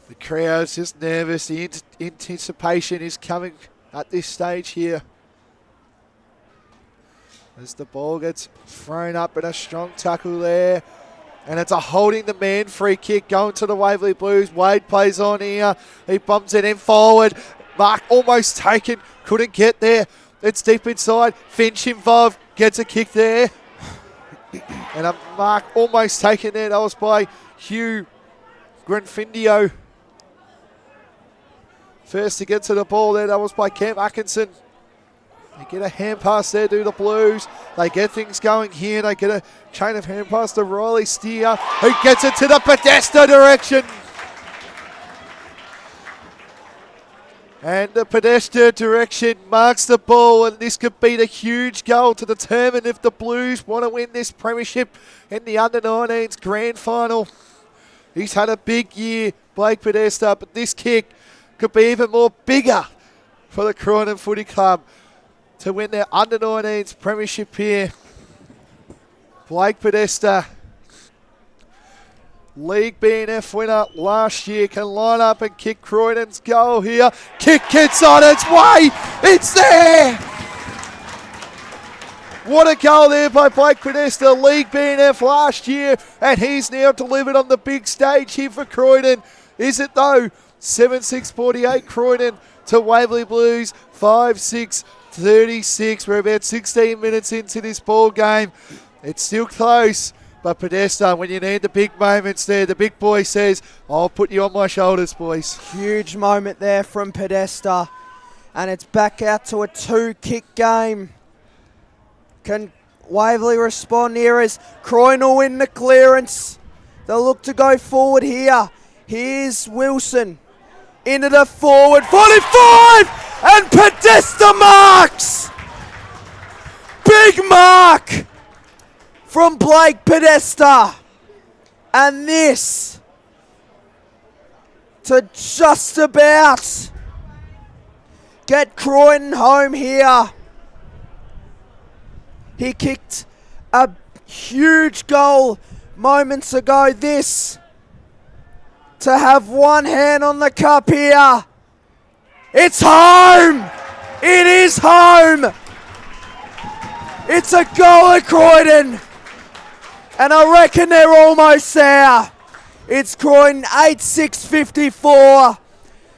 [SPEAKER 5] The crowd's just nervous. The anticipation is coming at this stage here. As the ball gets thrown up and a strong tackle there. And it's a holding the man free kick going to the Waverley Blues. Wade plays on here. He bumps it in forward. Mark almost taken. Couldn't get there. It's deep inside. Finch involved. Gets a kick there. And a mark almost taken there. That was by Hugh Granfindio. First to get to the ball there. That was by Cam Atkinson. They get a hand pass there to the Blues. They get things going here. They get a chain of hand pass to Riley Steer, who gets it to the Podesta direction. And the Podesta direction marks the ball, and this could be the huge goal to determine if the Blues want to win this premiership in the under-19s grand final. He's had a big year, Blake Podesta, but this kick could be even more bigger for the Croydon Footy Club to win their under-19s premiership here. Blake Podesta, League BNF winner last year, can line up and kick Croydon's goal here. Kick gets on its way. It's there. What a goal there by Blake Podesta, League BNF last year, and he's now delivered on the big stage here for Croydon. Is it though? 7-6-48 Croydon to Waverley Blues 5-6-36. We're about 16 minutes into this ball game. It's still close. But Podesta, when you need the big moments there, the big boy says, I'll put you on my shoulders, boys.
[SPEAKER 3] Huge moment there from Podesta. And it's back out to a 2-kick game. Can Waverley respond here as Croydon will win the clearance? They'll look to go forward here. Here's Wilson. Into the forward. 45! And Podesta marks! Big mark! From Blake Podesta. And this to just about get Croydon home here. He kicked a huge goal moments ago. This to have one hand on the cup here. It's home. It is home. It's a goal at Croydon. And I reckon they're almost there. It's Croydon 8-6-54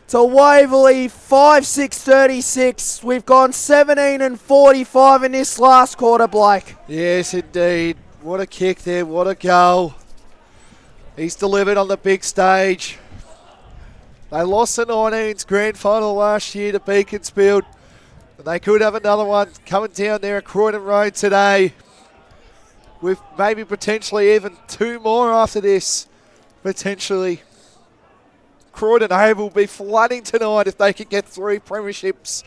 [SPEAKER 3] to Waverley 5-6-36. We've gone 17-45 in this last quarter, Blake.
[SPEAKER 5] Yes, indeed. What a kick there. What a goal. He's delivered on the big stage. They lost the 19s grand final last year to Beaconsfield. And they could have another one coming down there at Croydon Road today, with maybe potentially even two more after this, potentially. Croydon home will be flooding tonight if they can get 3 premierships.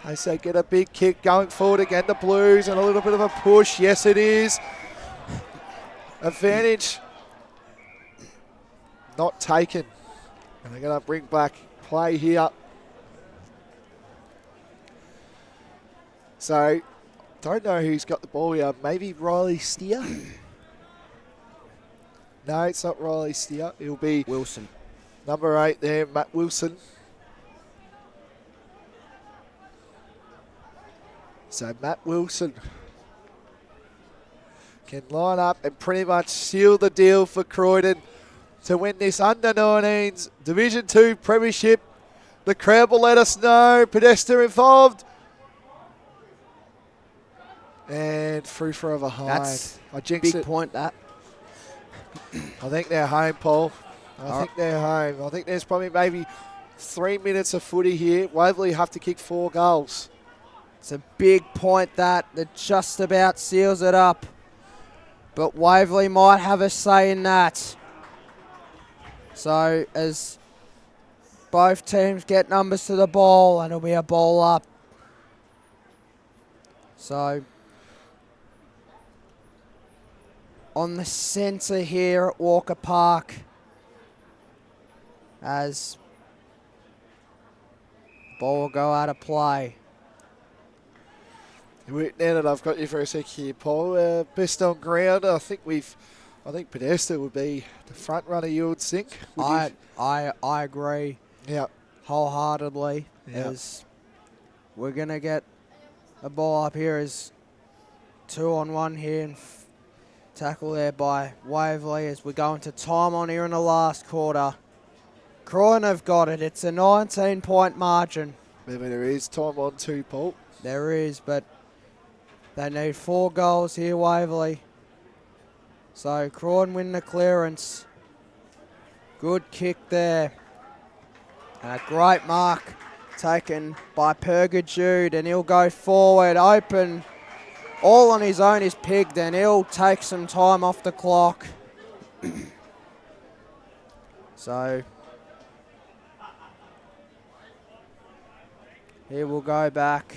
[SPEAKER 5] As they get a big kick going forward again, the Blues, and a little bit of a push. Yes, it is. Advantage not taken. And they're going to bring back play here. So, don't know who's got the ball here. Maybe Riley Steer? No, it's not Riley Steer. It'll be
[SPEAKER 3] Wilson.
[SPEAKER 5] number 8 there, Matt Wilson. So Matt Wilson can line up and pretty much seal the deal for Croydon to win this under-19s Division 2 Premiership. The crowd will let us know. Podesta involved. And through for over high.
[SPEAKER 3] That's
[SPEAKER 5] I jinxed
[SPEAKER 3] big
[SPEAKER 5] it.
[SPEAKER 3] point, that.
[SPEAKER 5] I think they're home, Paul. I think they're home. I think there's probably maybe 3 minutes of footy here. Waverley have to kick 4 goals.
[SPEAKER 3] It's a big point, that just about seals it up. But Waverley might have a say in that. So as both teams get numbers to the ball, and it'll be a ball up. So on the centre here at Walker Park, as ball will go out of play.
[SPEAKER 5] Now that I've got you for a sec here, Paul, best on ground, I think Podesta would be the front runner, you would think.
[SPEAKER 3] I agree.
[SPEAKER 5] Yeah.
[SPEAKER 3] Wholeheartedly.
[SPEAKER 5] Yeah.
[SPEAKER 3] As we're going to get a ball up here as 2-on-1 here, and tackle there by Waverley as we go into time on here in the last quarter. Croydon have got it. It's a 19-point margin.
[SPEAKER 5] Maybe there is time on 2, Paul.
[SPEAKER 3] There is, but they need 4 goals here, Waverley. So Croydon win the clearance. Good kick there. And a great mark taken by Perga Jude, and he'll go forward, open. All on his own is Pigged, and he'll take some time off the clock. So here we'll go back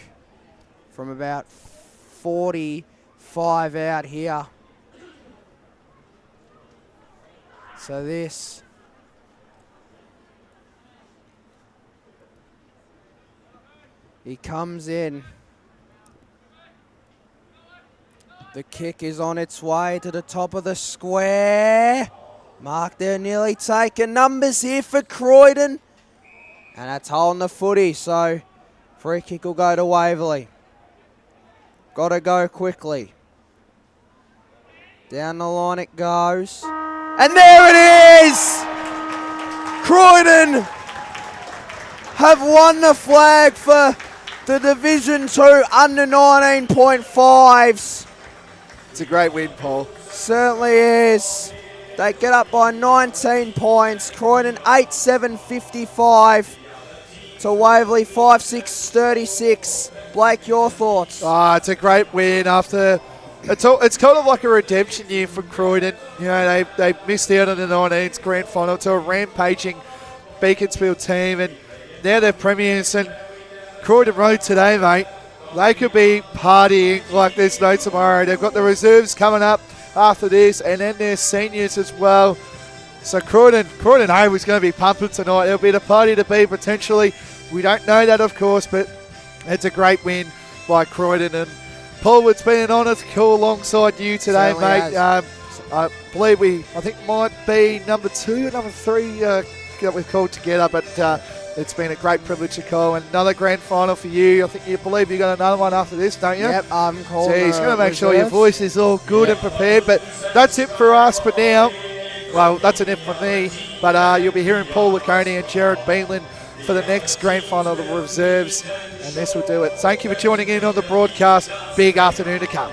[SPEAKER 3] from about 45 out here. So this he comes in. The kick is on its way to the top of the square. Mark there nearly taken. Numbers here for Croydon. And that's holding the footy, so free kick will go to Waverley. Got to go quickly. Down the line it goes. And there it is! Croydon have won the flag for the Division 2 under 19.5s.
[SPEAKER 5] It's a great win, Paul.
[SPEAKER 3] Certainly is. They get up by 19 points. Croydon 8-7-55 to Waverley 5-6-36. Blake, your thoughts?
[SPEAKER 5] It's a great win after. It's kind of like a redemption year for Croydon. You know, they missed out on the 19s grand final to a rampaging Beaconsfield team, and now they're premiers. And Croydon Road today, mate, they could be partying like there's no tomorrow. They've got the reserves coming up after this, and then their seniors as well. So Croydon home is going to be pumping tonight. It'll be the party to be potentially. We don't know that, of course, but it's a great win by Croydon. And Paul, it's been an honour to call alongside you today,
[SPEAKER 3] Certainly
[SPEAKER 5] mate. I believe I think might be number 2 or number 3 that we've called together, but it's been a great privilege to call. And another grand final for you. I think you believe you got another one after this, don't you?
[SPEAKER 3] Yep, I'm calling.
[SPEAKER 5] So he's going to make sure your voice is all good and prepared. But that's it for us for now. Well, that's an it from me. But you'll be hearing Paul Laconey and Jared Beanland for the next grand final of the reserves. And this will do it. Thank you for tuning in on the broadcast. Big afternoon to come.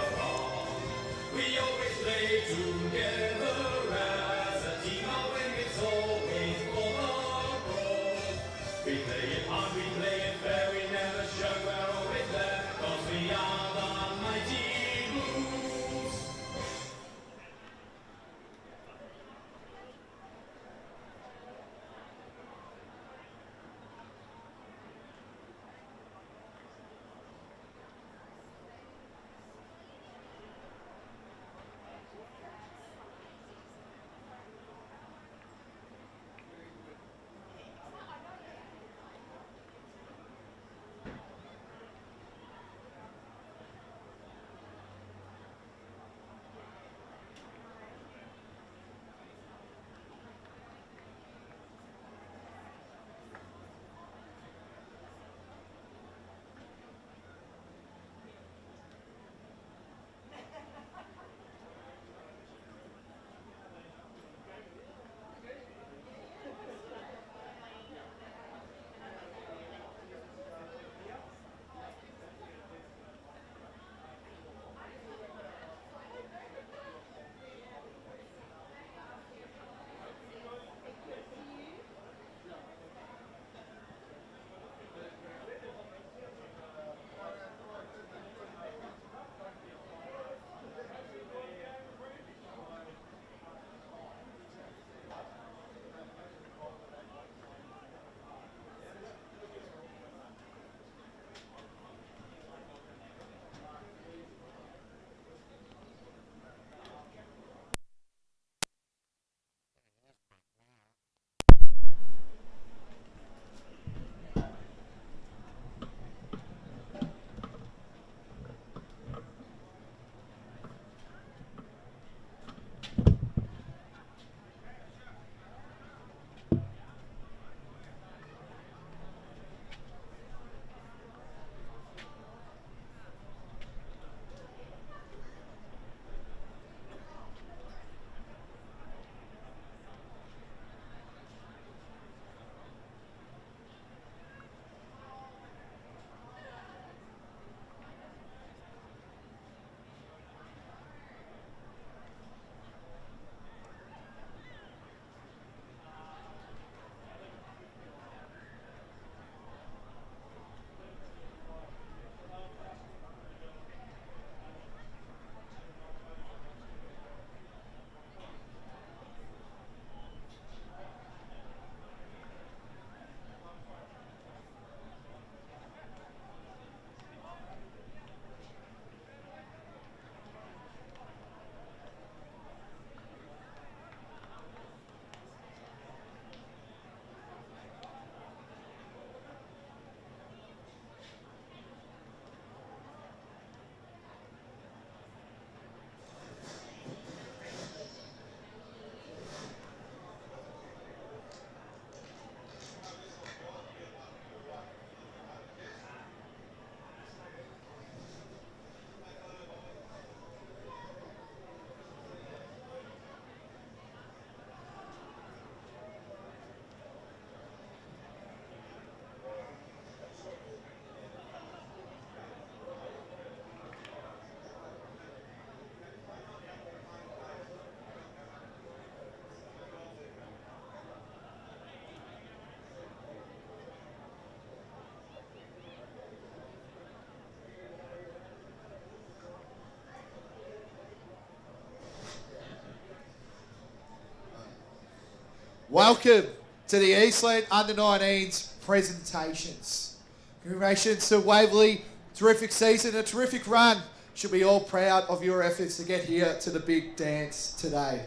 [SPEAKER 4] Welcome to the Eastland Under-19s presentations. Congratulations to Waverley. Terrific season, a terrific run. Should be all proud of your efforts to get here to the big dance today.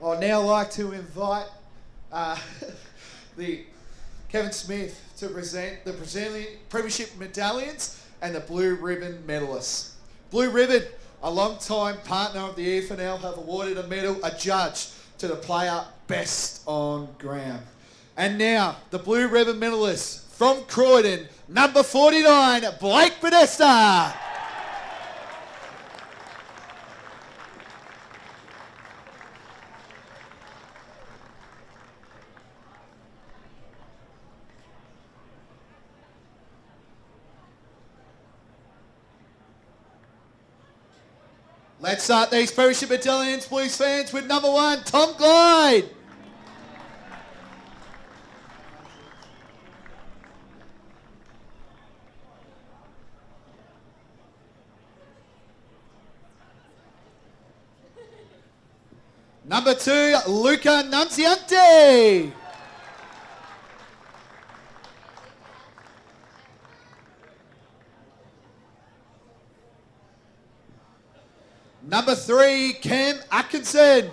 [SPEAKER 4] I'd now like to invite the Kevin Smith to present the Premiership medallions and the Blue Ribbon medalists. Blue Ribbon, a long-time partner of the EFNL, have awarded a medal adjudged to the player best on ground. And now, the Blue Ribbon medalists from Croydon, number 49, Blake Podesta. Let's start these Premiership medallions, Blues fans, with number 1, Tom Glide. Number 2, Luca Nunziante. Number 3, Cam Atkinson.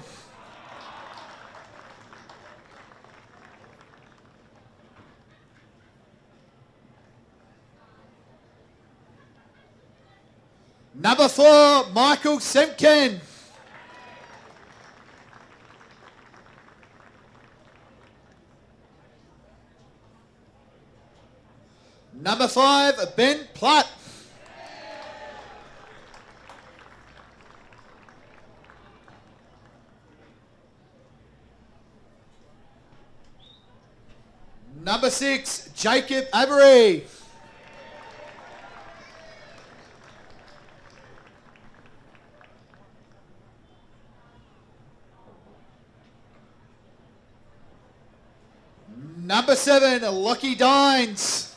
[SPEAKER 4] Number 4, Michael Semken. Number 5, Ben Platt. Number 6, Jacob Avery. Number 7, Lockie Dines.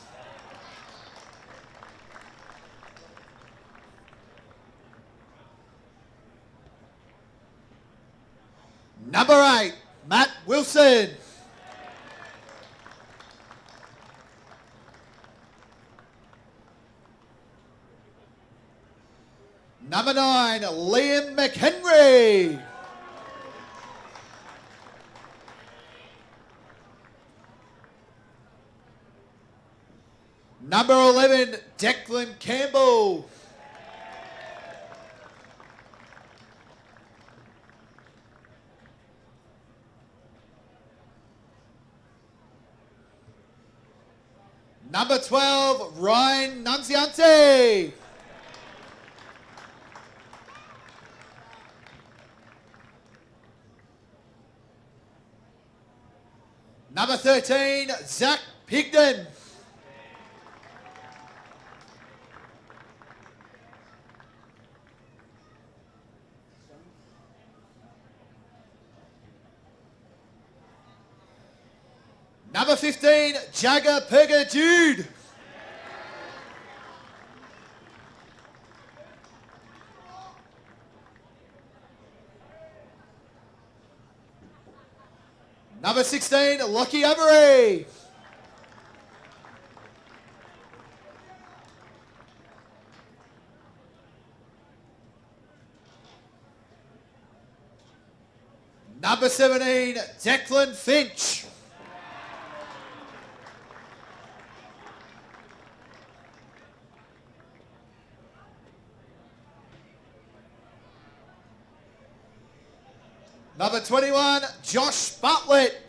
[SPEAKER 4] Number 8, Matt Wilson. Number 9, Liam McHenry. Number 11, Declan Campbell. Number 12, Ryan Nunziante. Number 13, Zach Pigden. Number 15, Jagger Perger Jude. Number 16, Lockie Avery. Number 17, Declan Finch. Number 21, Josh Bartlett.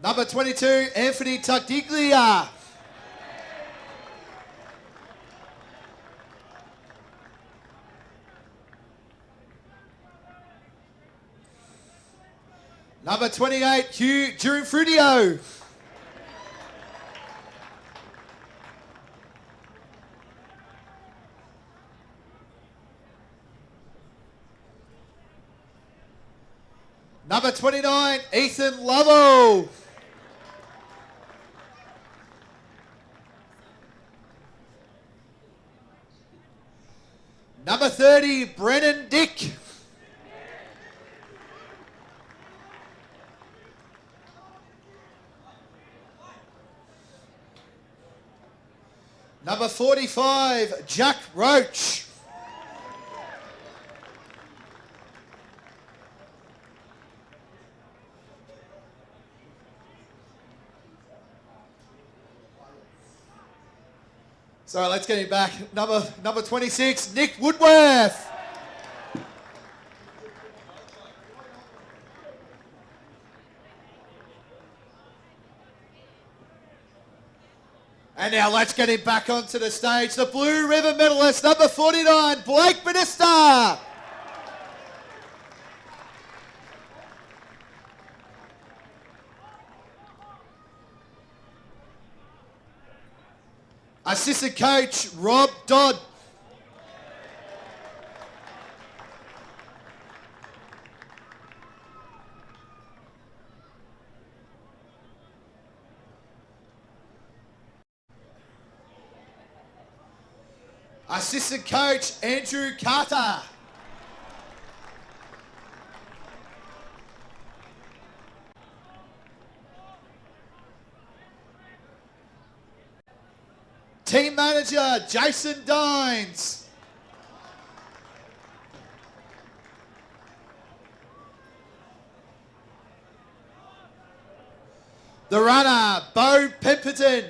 [SPEAKER 4] Number 22, Anthony Tardiglia. Number 28, Hugh Gianfrudio. Number 29, Ethan Lovell. Number 30, Brennan Dick. Number 45, Jack Roach. So let's get him back. Number 26, Nick Woodworth. And now let's get him back onto the stage. The Blue River medalist, number 49, Blake Minister. Assistant coach, Rob Dodd. Assistant coach, Andrew Carter. Team manager, Jason Dines. The runner, Bo Pemberton.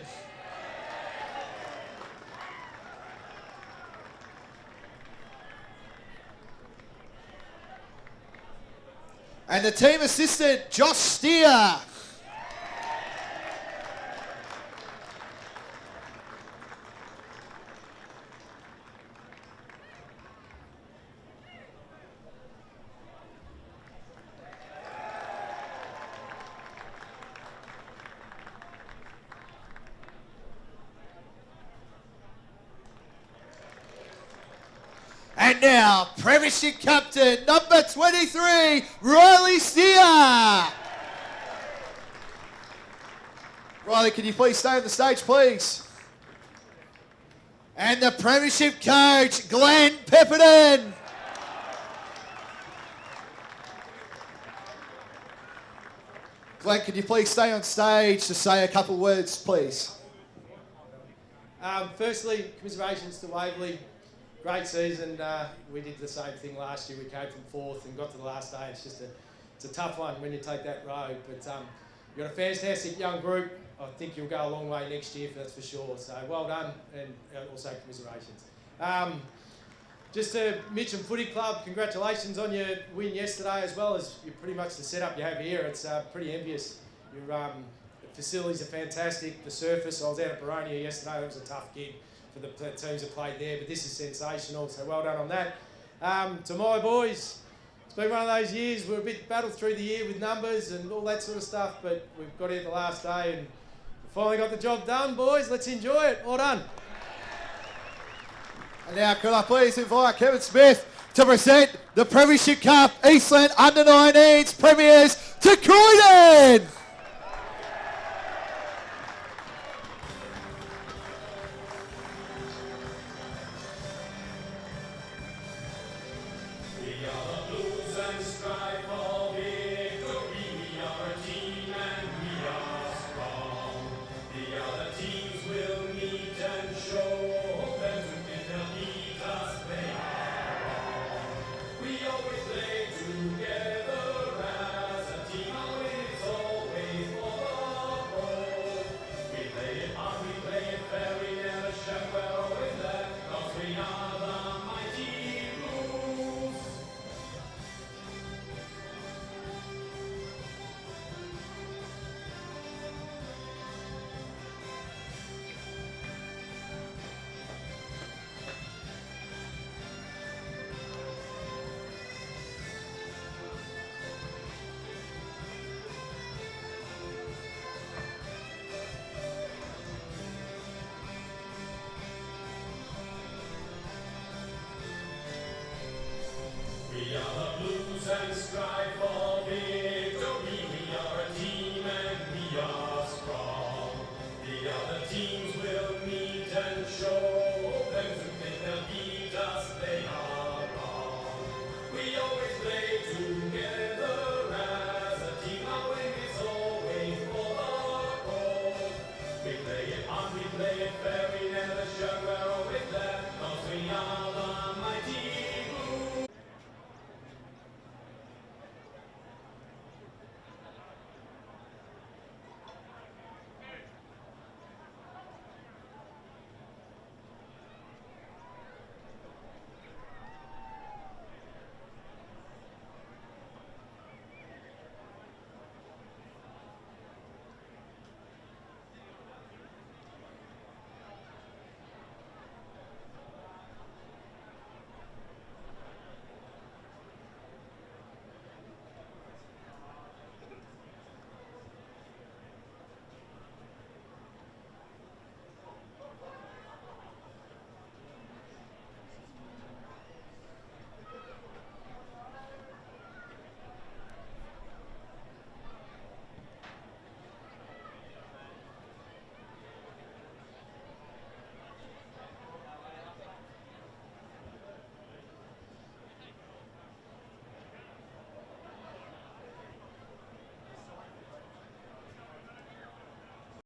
[SPEAKER 4] And the team assistant, Josh Steer. And now, Premiership Captain, number 23, Riley Steer. Riley, can you please stay on the stage, please? And the Premiership Coach, Glenn Pepperton. Glenn, can you please stay on stage to say a couple words, please?
[SPEAKER 8] Firstly, commiserations to Waverley. Great season. We did the same thing last year. We came from fourth and got to the last day. It's a tough one when you take that road. But you've got a fantastic young group. I think you'll go a long way next year, that's for sure. So well done, and also commiserations. Just to Mitcham Footy Club, congratulations on your win yesterday, as well as pretty much the setup you have here. It's pretty envious. Your facilities are fantastic. The surface, I was out at Baronia yesterday. It was a tough gig for the teams that played there, but this is sensational, so well done on that. To my boys, it's been one of those years, we're a bit battled through the year with numbers and all that sort of stuff, but we've got here the last day and finally got the job done, boys. Let's enjoy it. Well done.
[SPEAKER 4] And now could I please invite Kevin Smith to present the Premiership Cup Eastland Under-19s Premiers to Croydon.
[SPEAKER 9] We are the Blues and strive for victory. We are a team and we are strong. The other teams will meet and show them to think they'll beat us. They are young man.